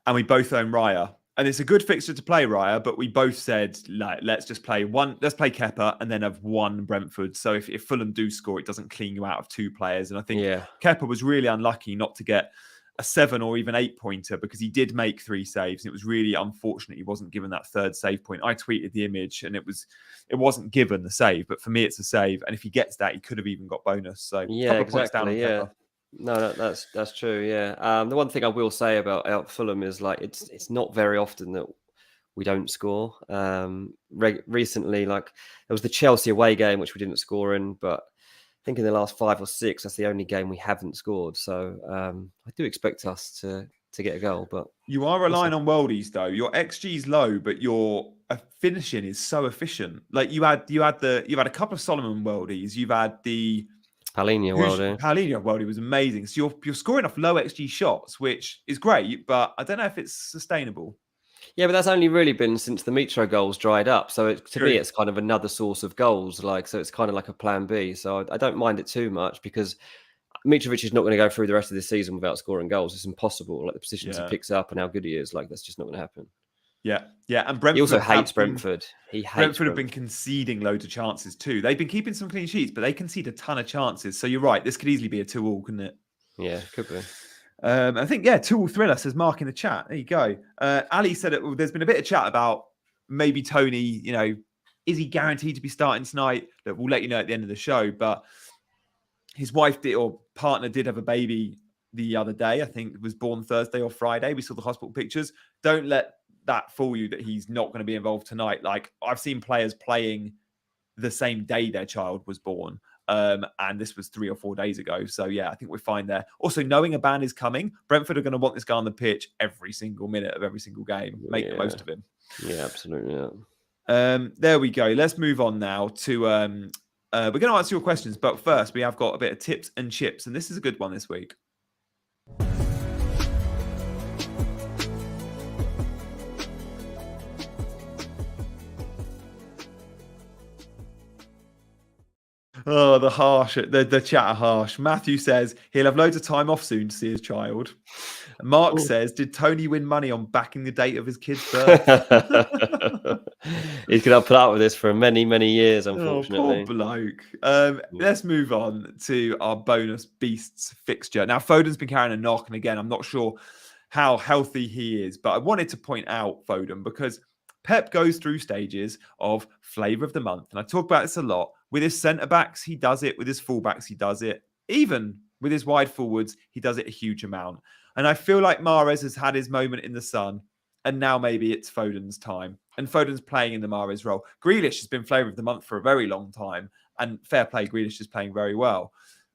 and we both own Raya. And it's a good fixture to play Raya, but we both said, let's just play one. Let's play Kepa and then have one Brentford. So if Fulham do score, it doesn't clean you out of 2 players. And I think Kepa was really unlucky not to get a 7 or even 8 pointer because he did make 3 saves. It was really unfortunate he wasn't given that 3rd save point. I tweeted the image and it wasn't given the save, but for me it's a save. And if he gets that, he could have even got bonus. So exactly. No, that's true. Yeah. The one thing I will say about Fulham is it's not very often that we don't score. Recently, there was the Chelsea away game which we didn't score in, but I think in the last 5 or 6, that's the only game we haven't scored. So I do expect us to get a goal. But you are relying on worldies though. Your XG is low, but your finishing is so efficient. You had a couple of Solomon worldies. You've had the Palhinha worldie was amazing. So you're scoring off low XG shots, which is great, but I don't know if it's sustainable. Yeah, but that's only really been since the Mitro goals dried up. So to me, it's kind of another source of goals. So it's kind of like a plan B. So I don't mind it too much because Mitrovic is not going to go through the rest of the season without scoring goals. It's impossible. The positions he picks up and how good he is, that's just not going to happen. Yeah. And Brentford. He also hates Brentford. Brentford have been conceding loads of chances too. They've been keeping some clean sheets, but they concede a ton of chances. So you're right. This could easily be a 2-2, couldn't it? Yeah, could be. I think, 2-2 thriller, says Mark in the chat. There you go. Ali said there's been a bit of chat about maybe Tony, is he guaranteed to be starting tonight? That we'll let you know at the end of the show. But his wife partner did have a baby the other day. I think it was born Thursday or Friday. We saw the hospital pictures. Don't let that fool you that he's not going to be involved tonight. I've seen players playing the same day their child was born. And this was 3 or 4 days ago. So, yeah, I think we're fine there. Also, knowing a ban is coming, Brentford are going to want this guy on the pitch every single minute of every single game. Make the most of him. Yeah, absolutely. There we go. Let's move on now to... we're going to answer your questions. But first, we have got a bit of tips and chips. And this is a good one this week. Oh, the chat are harsh. Matthew says he'll have loads of time off soon to see his child. Mark says, did Tony win money on backing the date of his kid's birth? He's going to put up with this for many, many years, unfortunately. Oh, poor bloke. Let's move on to our bonus beasts fixture. Now, Foden's been carrying a knock, and again, I'm not sure how healthy he is, but I wanted to point out Foden because Pep goes through stages of flavour of the month. And I talk about this a lot. With his centre-backs, he does it. With his full-backs, he does it. Even with his wide forwards, he does it a huge amount. And I feel like Mahrez has had his moment in the sun. And now maybe it's Foden's time. And Foden's playing in the Mahrez role. Grealish has been flavour of the month for a very long time. And fair play, Grealish is playing very well.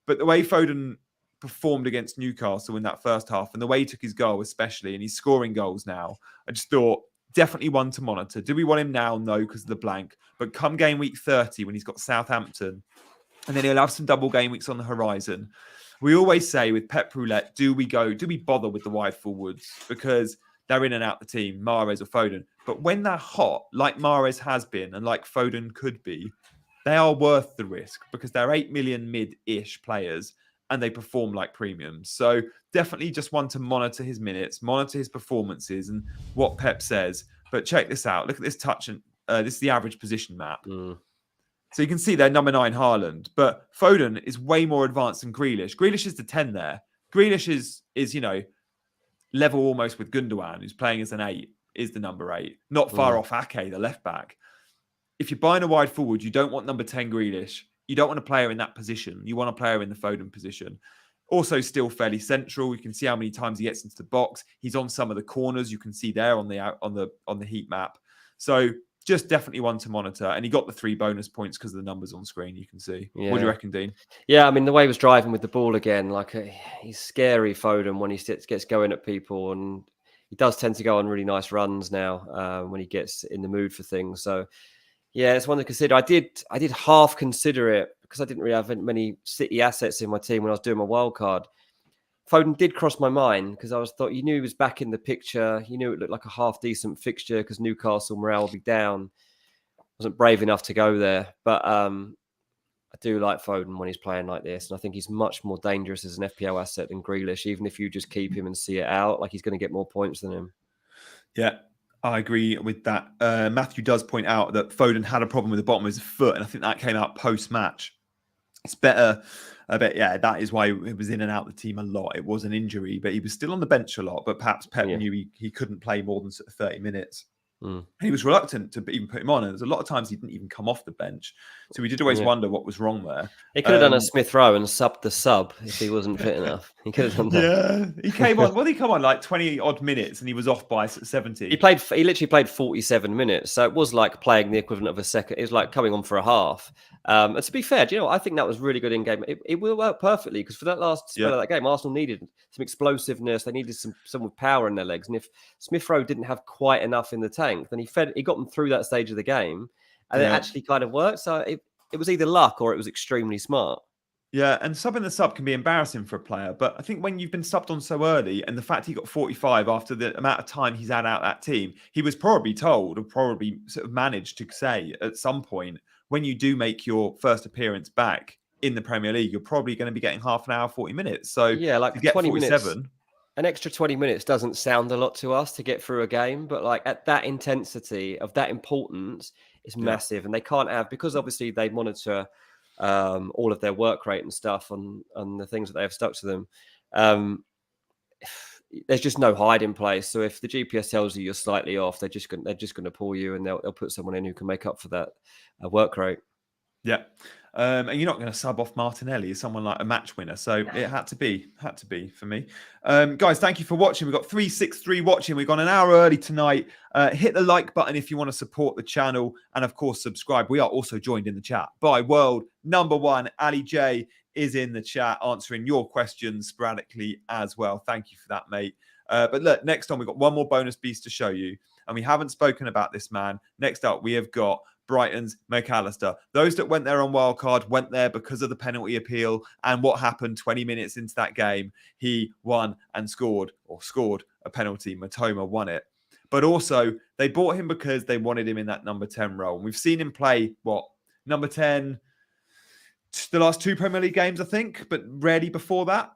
But the way Foden performed against Newcastle in that first half and the way he took his goal especially, and he's scoring goals now, I just thought, definitely one to monitor. Do we want him now? No, because of the blank. But come game week 30, when he's got Southampton, and then he'll have some double game weeks on the horizon. We always say with Pep Roulette, do we bother with the wide forwards? Because they're in and out the team, Mahrez or Foden. But when they're hot, like Mahrez has been, and like Foden could be, they are worth the risk because they're 8 million mid-ish players and they perform like premiums. So definitely just one to monitor his minutes, monitor his performances and what Pep says. But check this out. Look at this touch. And this is the average position map. So you can see they're number 9 Haaland. But Foden is way more advanced than Grealish. Grealish is the 10 there. Grealish is level almost with Gundogan, who's playing as an 8, is the number 8. Not far off Ake, the left back. If you're buying a wide forward, you don't want number 10 Grealish. You don't want a player in that position. You want a player in the Foden position. Also still fairly central. You can see how many times he gets into the box. He's on some of the corners. You can see there on the heat map. So just definitely one to monitor. And he got the 3 bonus points because of the numbers on screen. You can see. Yeah. What do you reckon, Dean? Yeah, I mean, the way he was driving with the ball again, he's scary, Foden, when he gets going at people. And he does tend to go on really nice runs now when he gets in the mood for things. So, yeah, it's one to consider. I did half consider it because I didn't really have many City assets in my team when I was doing my wild card. Foden did cross my mind because I thought you knew he was back in the picture. You knew it looked like a half decent fixture because Newcastle morale will be down. Wasn't brave enough to go there, but I do like Foden when he's playing like this, and I think he's much more dangerous as an FPL asset than Grealish. Even if you just keep him and see it out, he's going to get more points than him. Yeah. I agree with that. Matthew does point out that Foden had a problem with the bottom of his foot, and I think that came out post-match. It's better. I bet, yeah, that is why he was in and out the team a lot. It was an injury, but he was still on the bench a lot. But perhaps Pep knew he couldn't play more than 30 minutes. And he was reluctant to even put him on. And there's a lot of times he didn't even come off the bench. So we did always wonder what was wrong there. He could have done a Smith Rowe and subbed the sub if he wasn't fit enough. He could have done that. Yeah, he came on. Well, he come on 20 odd minutes and he was off by 70. He literally played 47 minutes. So it was like playing the equivalent of a second. It was like coming on for a half. And to be fair, I think that was really good in game. It will work perfectly because for that last spell of that game, Arsenal needed some explosiveness. They needed some with power in their legs. And if Smith Rowe didn't have quite enough in the tank, then he got them through that stage of the game. And it actually kind of worked. So it was either luck or it was extremely smart. Yeah, and subbing the sub can be embarrassing for a player. But I think when you've been subbed on so early and the fact he got 45 after the amount of time he's had out that team, he was probably told or probably sort of managed to say at some point, when you do make your first appearance back in the Premier League, you're probably going to be getting half an hour, 40 minutes. So yeah, like to get 20 47 minutes. An extra 20 minutes doesn't sound a lot to us to get through a game, but at that intensity of that importance, it's massive. And they can't have, because obviously they monitor all of their work rate and stuff on the things that they have stuck to them. There's just no hiding place. So if the GPS tells you you're slightly off, they're just going to pull you and they'll put someone in who can make up for that work rate. Yeah. And you're not going to sub off Martinelli as someone like a match winner. So it had to be for me. Guys, thank you for watching. We've got 363 watching. We've gone an hour early tonight. Hit the like button if you want to support the channel. And of course, subscribe. We are also joined in the chat by world number one. Ali J is in the chat answering your questions sporadically as well. Thank you for that, mate. But look, next on, we've got one more bonus beast to show you. And we haven't spoken about this man. Next up, we have got Brighton's McAllister. Those that went there on wildcard went there because of the penalty appeal. And what happened 20 minutes into that game? He won and scored a penalty. Matoma won it. But also, they bought him because they wanted him in that number 10 role. And we've seen him play, number 10, the last 2 Premier League games, I think, but rarely before that.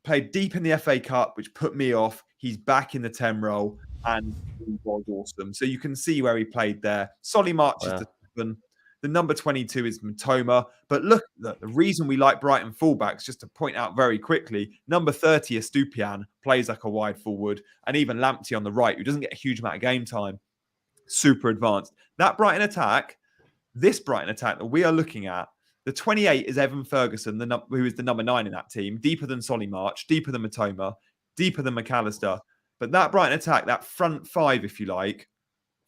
Played deep in the FA Cup, which put me off. He's back in the 10 role. And he was awesome. So you can see where he played there. Solly March is the 7. The number 22 is Matoma. But look, the reason we like Brighton fullbacks, just to point out very quickly, number 30, Estupiñán, plays like a wide forward. And even Lamptey on the right, who doesn't get a huge amount of game time. Super advanced. That Brighton attack, this Brighton attack that we are looking at, the 28 is Evan Ferguson, who is the number 9 in that team. Deeper than Solly March, deeper than Matoma, deeper than McAllister. But that Brighton attack, that front 5, if you like,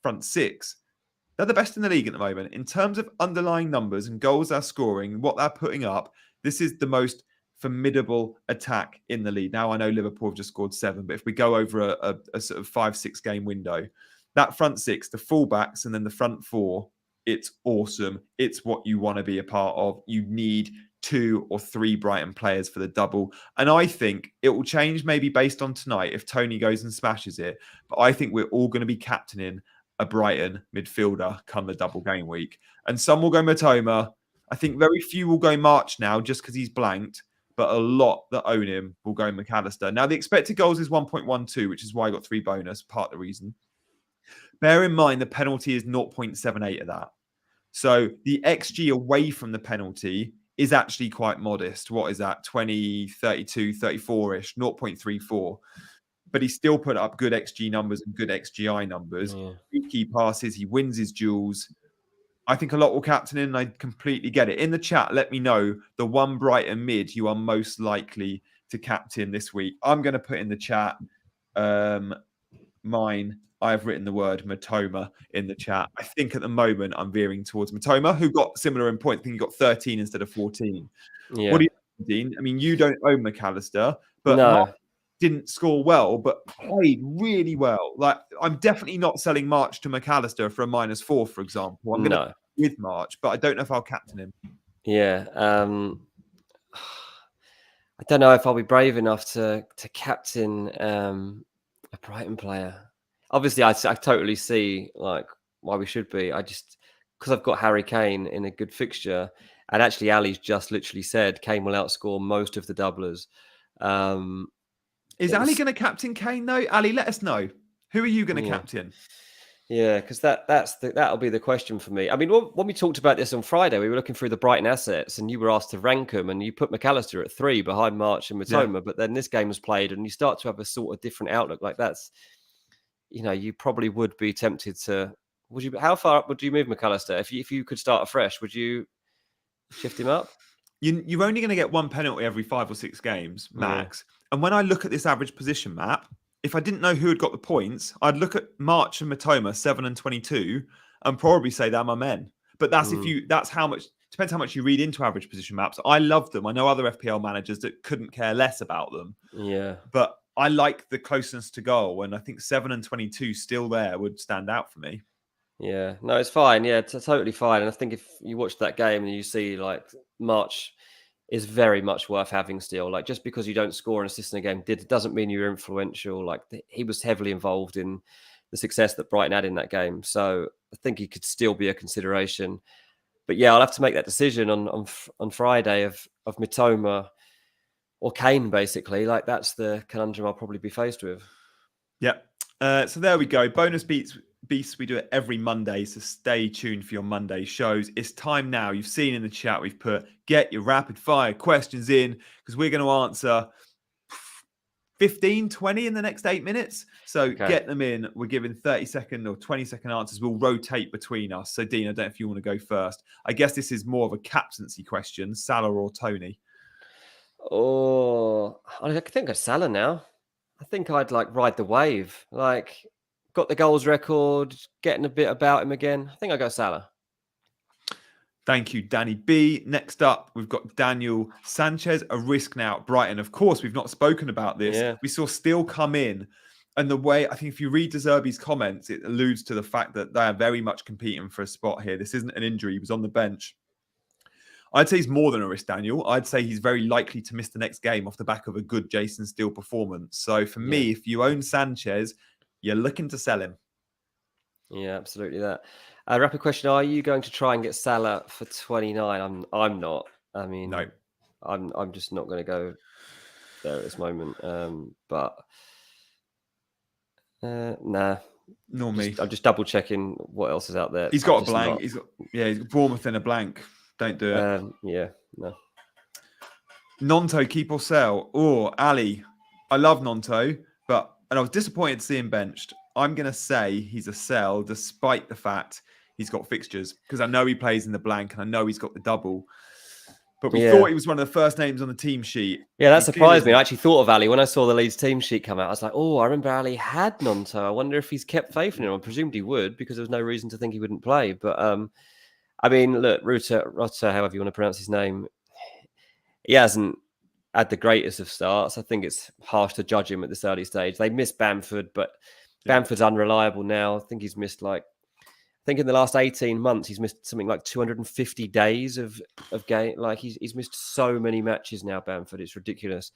front 6, they're the best in the league at the moment. In terms of underlying numbers and goals they're scoring, what they're putting up, this is the most formidable attack in the league. Now, I know Liverpool have just scored 7, but if we go over a sort of 5-6 game window, that front 6, the fullbacks, and then the front 4, it's awesome. It's what you want to be a part of. You need 2 or 3 Brighton players for the double. And I think it will change maybe based on tonight if Tony goes and smashes it. But I think we're all going to be captaining a Brighton midfielder come the double game week. And some will go Matoma. I think very few will go March now just because he's blanked. But a lot that own him will go McAllister. Now, the expected goals is 1.12, which is why I got 3 bonus, part of the reason. Bear in mind, the penalty is 0.78 of that. So the XG away from the penalty is actually quite modest. What is that? 20, 32, 34-ish, 0.34. But he still put up good XG numbers and good XGI numbers. Key passes, he wins his duels. I think a lot will captain him, and I completely get it. In the chat, let me know the one Brighton mid you are most likely to captain this week. I'm going to put in the chat mine. I have written the word Matoma in the chat. I think at the moment I'm veering towards Matoma, who got similar in points. I think he got 13 instead of 14. Yeah. What do you think, Dean? I mean, you don't own McAllister, but March didn't score well, but played really well. Like, I'm definitely not selling March to McAllister for a -4, for example. I'm going to with March, but I don't know if I'll captain him. Yeah. I don't know if I'll be brave enough to captain a Brighton player. Obviously, I totally see like why we should be. I just, because I've got Harry Kane in a good fixture, and actually Ali's just literally said Kane will outscore most of the doublers. Is Ali going to captain Kane though? Ali, let us know. Who are you going to captain? Yeah, because that'll be the question for me. I mean, when we talked about this on Friday, we were looking through the Brighton assets, and you were asked to rank them, and you put McAllister at 3 behind March and Matoma. Yeah. But then this game was played, and you start to have a sort of different outlook. Like that's, you know, you probably would be tempted to. Would you? How far up would you move McAllister if you could start afresh? Would you shift him up? You're only going to get 1 penalty every 5 or 6 games max. Yeah. And when I look at this average position map, if I didn't know who had got the points, I'd look at March and Matoma 7 and 22, and probably say they're my men. But that's that's how much. Depends how much you read into average position maps. I love them. I know other FPL managers that couldn't care less about them. Yeah, but I like the closeness to goal, and I think 7 and 22 still there would stand out for me. Yeah, no, it's fine. Yeah, it's totally fine. And I think if you watch that game and you see like March is very much worth having still. Like just because you don't score and assist in a game doesn't mean you're influential. Like he was heavily involved in the success that Brighton had in that game. So I think he could still be a consideration. But yeah, I'll have to make that decision on Friday of Matoma or Kane, basically. Like that's the conundrum I'll probably be faced with. Yeah. So there we go. Bonus Beasts, we do it every Monday. So stay tuned for your Monday shows. It's time now. You've seen in the chat, we've put, get your rapid fire questions in because we're going to answer 15, 20 in the next 8 minutes. So get them in. We're giving 30-second or 20-second answers. We'll rotate between us. So Dean, I don't know if you want to go first. I guess this is more of a captaincy question, Salah or Tony? Oh, I think of Salah now. I think I'd ride the wave. Got the goals record, getting a bit about him again. I think I go Salah. Thank you, Danny B. Next up, we've got Daniel Sanchez, a risk now at Brighton. Of course, we've not spoken about this. Yeah. We saw Steele come in. And the way, I think if you read De Zerbi's comments, it alludes to the fact that they are very much competing for a spot here. This isn't an injury. He was on the bench. I'd say he's more than a risk, Daniel. I'd say he's very likely to miss the next game off the back of a good Jason Steele performance. So for me, if you own Sanchez, you're looking to sell him. Yeah, absolutely that. Rapid question: are you going to try and get Salah for 29? I'm not. I mean, no, I'm just not going to go there at this moment. But nah. Nor me. I'm just double checking what else is out there. He's got a blank. He's got Bournemouth in a blank. Don't do it. Yeah, no. Nonto, keep or sell. Or Ali, I love Nonto, and I was disappointed to see him benched. I'm going to say he's a sell, despite the fact he's got fixtures, because I know he plays in the blank and I know he's got the double. But we thought he was one of the first names on the team sheet. Yeah, that surprised me. I actually thought of Ali when I saw the Leeds team sheet come out. I was like, I remember Ali had Nonto. I wonder if he's kept faith in him. I presumed he would, because there was no reason to think he wouldn't play. But I mean, look, Rutter, however you want to pronounce his name, he hasn't had the greatest of starts. I think it's harsh to judge him at this early stage. They missed Bamford, but Bamford's unreliable now. I think he's missed in the last 18 months, he's missed something like 250 days of game. He's missed so many matches now, Bamford. It's ridiculous.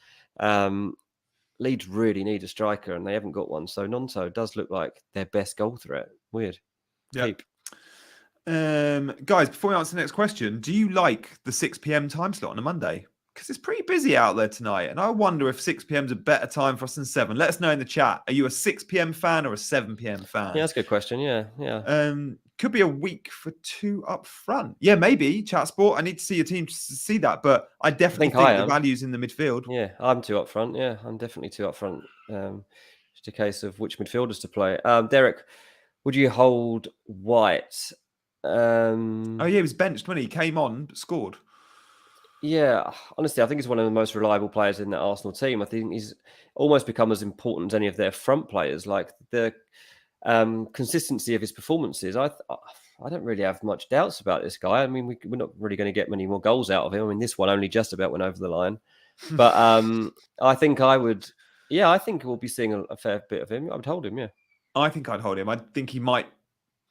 Leeds really need a striker and they haven't got one. So Nonto does look like their best goal threat. Weird. Yeah. Guys, before we answer the next question, do you like the 6 p.m. time slot on a Monday? Because it's pretty busy out there tonight. And I wonder if 6 p.m. is a better time for us than 7. Let us know in the chat. Are you a 6 p.m. fan or a 7 p.m. fan? Yeah, that's a good question. Yeah. Could be a week for 2 up front. Yeah, maybe. Chat Sport. I need to see your team to see that. But I definitely think the value's in the midfield. Yeah, I'm 2 up front. Yeah, I'm definitely 2 up front. Just a case of which midfielders to play. Derek, would you hold White? He was benched when he came on, but scored. Yeah, honestly, I think he's one of the most reliable players in the Arsenal team. I think he's almost become as important as any of their front players. Like the consistency of his performances, I don't really have much doubts about this guy. I mean, we're not really going to get many more goals out of him. I mean, this one only just about went over the line. But I think I would. Yeah, I think we'll be seeing a fair bit of him. I would hold him. Yeah, I think I'd hold him. I think he might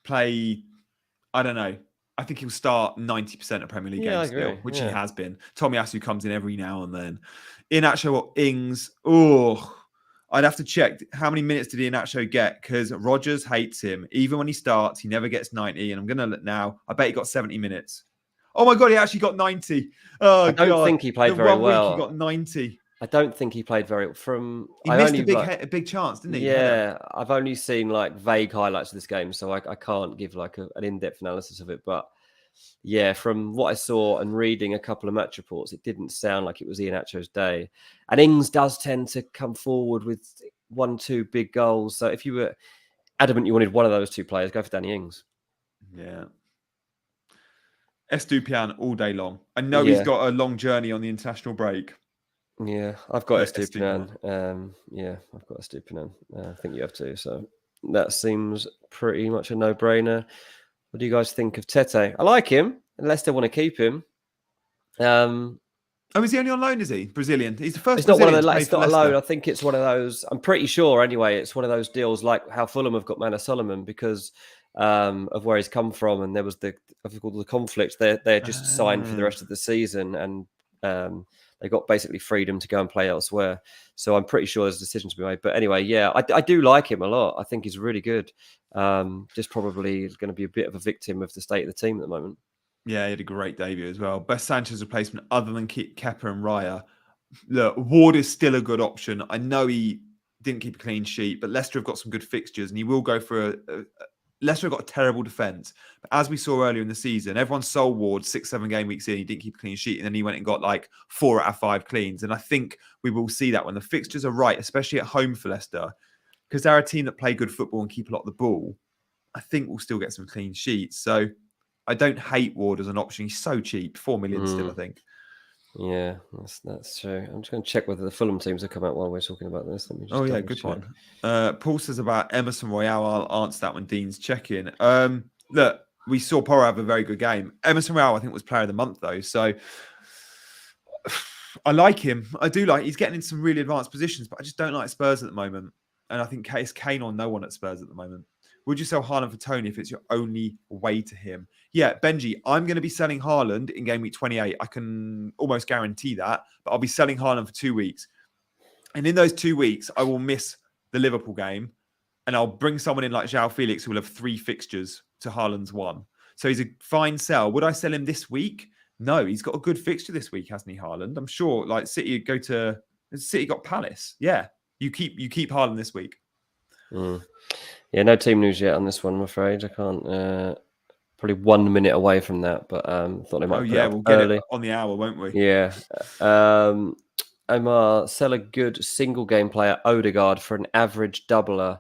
play. I don't know. I think he'll start 90% of Premier League games still, which he has been. Tomiyasu comes in every now and then. Iheanacho or Ings? I'd have to check how many minutes did Iheanacho get, because Rodgers hates him. Even when he starts, he never gets 90. And I'm going to look now. I bet he got 70 minutes. Oh my God, he actually got 90. Oh, I don't think he played very well. He got 90. I don't think he played very well. He missed a big chance, didn't he? Yeah, I've only seen vague highlights of this game, so I can't give an in-depth analysis of it. But yeah, from what I saw and reading a couple of match reports, it didn't sound like it was Iheanacho's day. And Ings does tend to come forward with 1-2 big goals. So if you were adamant you wanted one of those 2 players, go for Danny Ings. Yeah. Estupiñán all day long. I know he's got a long journey on the international break. Yeah, I've got Estupiñán. I've got Estupiñán. I think you have too. So that seems pretty much a no-brainer. What do you guys think of Tete? I like him, unless they want to keep him. Is he only on loan? Is he Brazilian? He's the first. It's not one of the. It's not a loan. I think it's one of those. I'm pretty sure. Anyway, it's one of those deals like how Fulham have got Manor Solomon because of where he's come from, and there was the conflict. They're just signed for the rest of the season, and they got basically freedom to go and play elsewhere. So I'm pretty sure there's a decision to be made. But anyway, yeah, I do like him a lot. I think he's really good. Just probably going to be a bit of a victim of the state of the team at the moment. Yeah, he had a great debut as well. Best Sanchez replacement other than Kepa and Raya. Look, Ward is still a good option. I know he didn't keep a clean sheet, but Leicester have got some good fixtures and he will go for Leicester have got a terrible defence. But as we saw earlier in the season, everyone sold Ward 6-7 game weeks in. He didn't keep a clean sheet. And then he went and got like 4 out of 5 cleans. And I think we will see that when the fixtures are right, especially at home for Leicester, because they're a team that play good football and keep a lot of the ball. I think we'll still get some clean sheets. So I don't hate Ward as an option. He's so cheap, 4 million still, I think. Yeah, that's true. I'm just going to check whether the Fulham teams have come out while we're talking about this. Let me just good one. Paul says about Emerson Royale. I'll answer that when Dean's checking. Look, we saw Porro have a very good game. Emerson Royale, I think, was player of the month, though. So I like him. I do like. He's getting in some really advanced positions, but I just don't like Spurs at the moment. And I think it's Kane or no one at Spurs at the moment. Would you sell Haaland for Tony if it's your only way to him? Yeah, Benji, I'm going to be selling Haaland in game week 28. I can almost guarantee that. But I'll be selling Haaland for 2 weeks. And in those 2 weeks, I will miss the Liverpool game. And I'll bring someone in like João Felix who will have 3 fixtures to Haaland's 1. So he's a fine sell. Would I sell him this week? No, he's got a good fixture this week, hasn't he, Haaland? I'm sure like City got Palace. Yeah, you keep Haaland this week. Yeah, no team news yet on this one, I'm afraid. I can't. Probably 1 minute away from that, but thought they might. We'll get it on the hour, won't we? Yeah. Omar, sell a good single game player Odegaard for an average doubler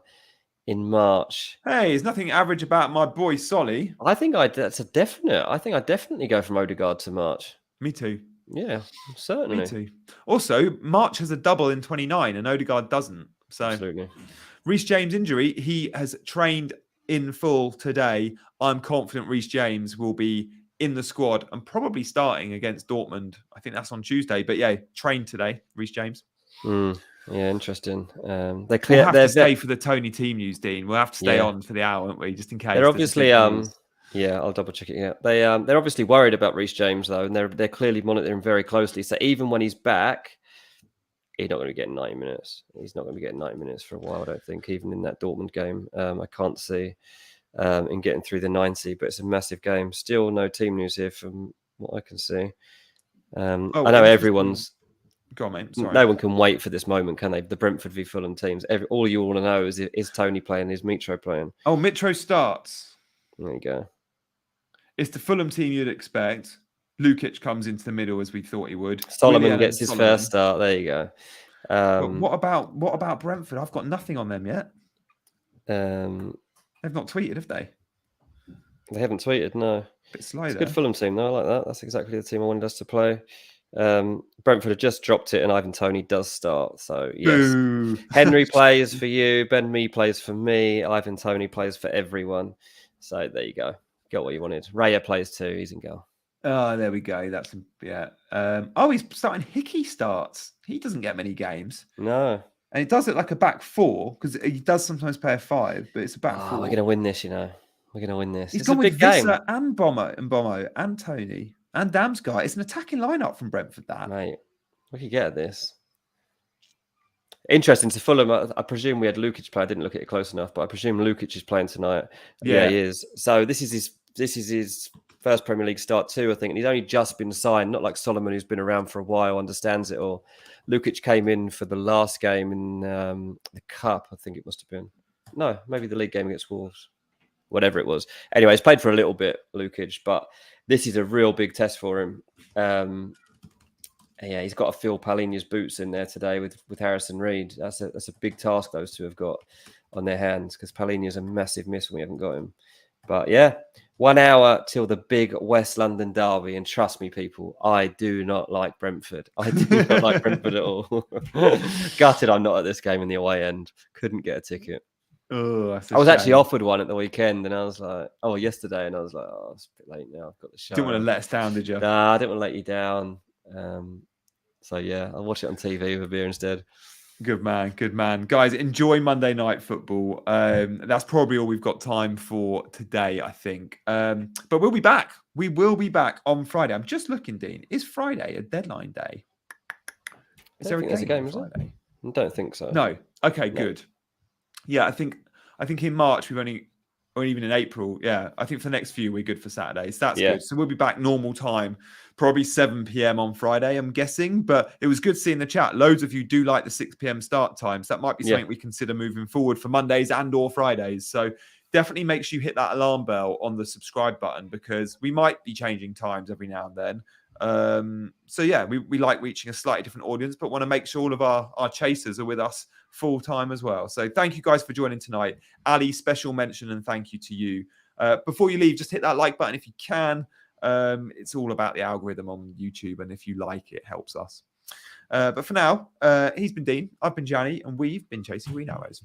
in March. Hey, there's nothing average about my boy Solly. I think that's a definite. I think I'd definitely go from Odegaard to March. Me too. Yeah, certainly. Me too. Also, March has a double in 29 and Odegaard doesn't. So absolutely. Reece James injury, he has trained in full today. I'm confident Reece James will be in the squad and probably starting against Dortmund. I think that's on Tuesday. But yeah, trained today, Reece James. Yeah, interesting. We'll have to stay for the Tony team news, Dean. We'll have to stay on for the hour, won't we? Just in case. They're obviously yeah, I'll double check it. Yeah, they're obviously worried about Reece James though, and they're clearly monitoring him very closely. So even when he's back, he's not going to be getting 90 minutes. He's not going to be getting 90 minutes for a while, I don't think, even in that Dortmund game. I can't see him getting through the 90, but it's a massive game. Still no team news here from what I can see. I know everyone's... Go on, mate. Sorry. No one can wait for this moment, can they? The Brentford v Fulham teams. All you want to know is Tony playing, is Mitro playing? Oh, Mitro starts. There you go. It's the Fulham team you'd expect. Lukic comes into the middle as we thought he would. Solomon gets his first start. There you go. But what about Brentford? I've got nothing on them yet. They've not tweeted, have they? They haven't tweeted, no. A bit slow. It's a good Fulham team, though. I like that. That's exactly the team I wanted us to play. Brentford have just dropped it, and Ivan Toney does start. So yes, Boo. Henry plays for you. Ben Mee plays for me. Ivan Toney plays for everyone. So there you go. Got what you wanted. Raya plays too. He's in goal. Oh, there we go. That's yeah. He's starting. Hickey starts. He doesn't get many games. No, and he does it like a back 4 because he does sometimes play a 5, but it's a back 4. We're gonna win this, you know. We're gonna win this. He's gone with Visser and Bomo and Tony and Damsgaard. It's an attacking lineup from Brentford. That mate, we could get at this. Interesting to Fulham. I presume we had Lukic play. I didn't look at it close enough, but I presume Lukic is playing tonight. Yeah, he is. So this is his first Premier League start too, I think. And he's only just been signed, not like Solomon, who's been around for a while, understands it all. Lukic came in for the last game in the Cup, I think it must have been. No, maybe the league game against Wolves. Whatever it was. Anyway, he's played for a little bit, Lukic, but this is a real big test for him. Yeah, he's got to fill Palhinha's boots in there today with Harrison Reed. That's a big task those two have got on their hands, because Palhinha's a massive miss when we haven't got him. But yeah, 1 hour till the big West London derby. And trust me, people, I do not like Brentford. I do not like Brentford at all. Gutted I'm not at this game in the away end. Couldn't get a ticket. Oh, I was actually offered one at the weekend, and I was like, yesterday, and I was like, it's a bit late now. I've got the show. Didn't want to let us down, did you? Nah, I didn't want to let you down. So yeah, I'll watch it on TV with a beer instead. Good man. Guys, enjoy Monday Night Football. That's probably all we've got time for today, I think. But we'll be back. We will be back on Friday. I'm just looking, Dean. Is Friday a deadline day? Is there a game on Friday? I don't think so. No. Okay, good. Yeah, I think in March we've only, or even in April. Yeah, I think for the next few we're good for Saturdays. That's good. So we'll be back normal time, probably 7 p.m. on Friday, I'm guessing. But it was good seeing the chat. Loads of you do like the 6 p.m. start times. That might be something we consider moving forward for Mondays and or Fridays. So definitely make sure you hit that alarm bell on the subscribe button, because we might be changing times every now and then. So yeah, we like reaching a slightly different audience, but want to make sure all of our chasers are with us full time as well. So thank you guys for joining tonight. Ali, special mention and thank you to you. Before you leave, just hit that like button if you can. It's all about the algorithm on YouTube, and if you like it, helps us. But for now, he's been Dean, I've been Gianni, and we've been chasing green arrows.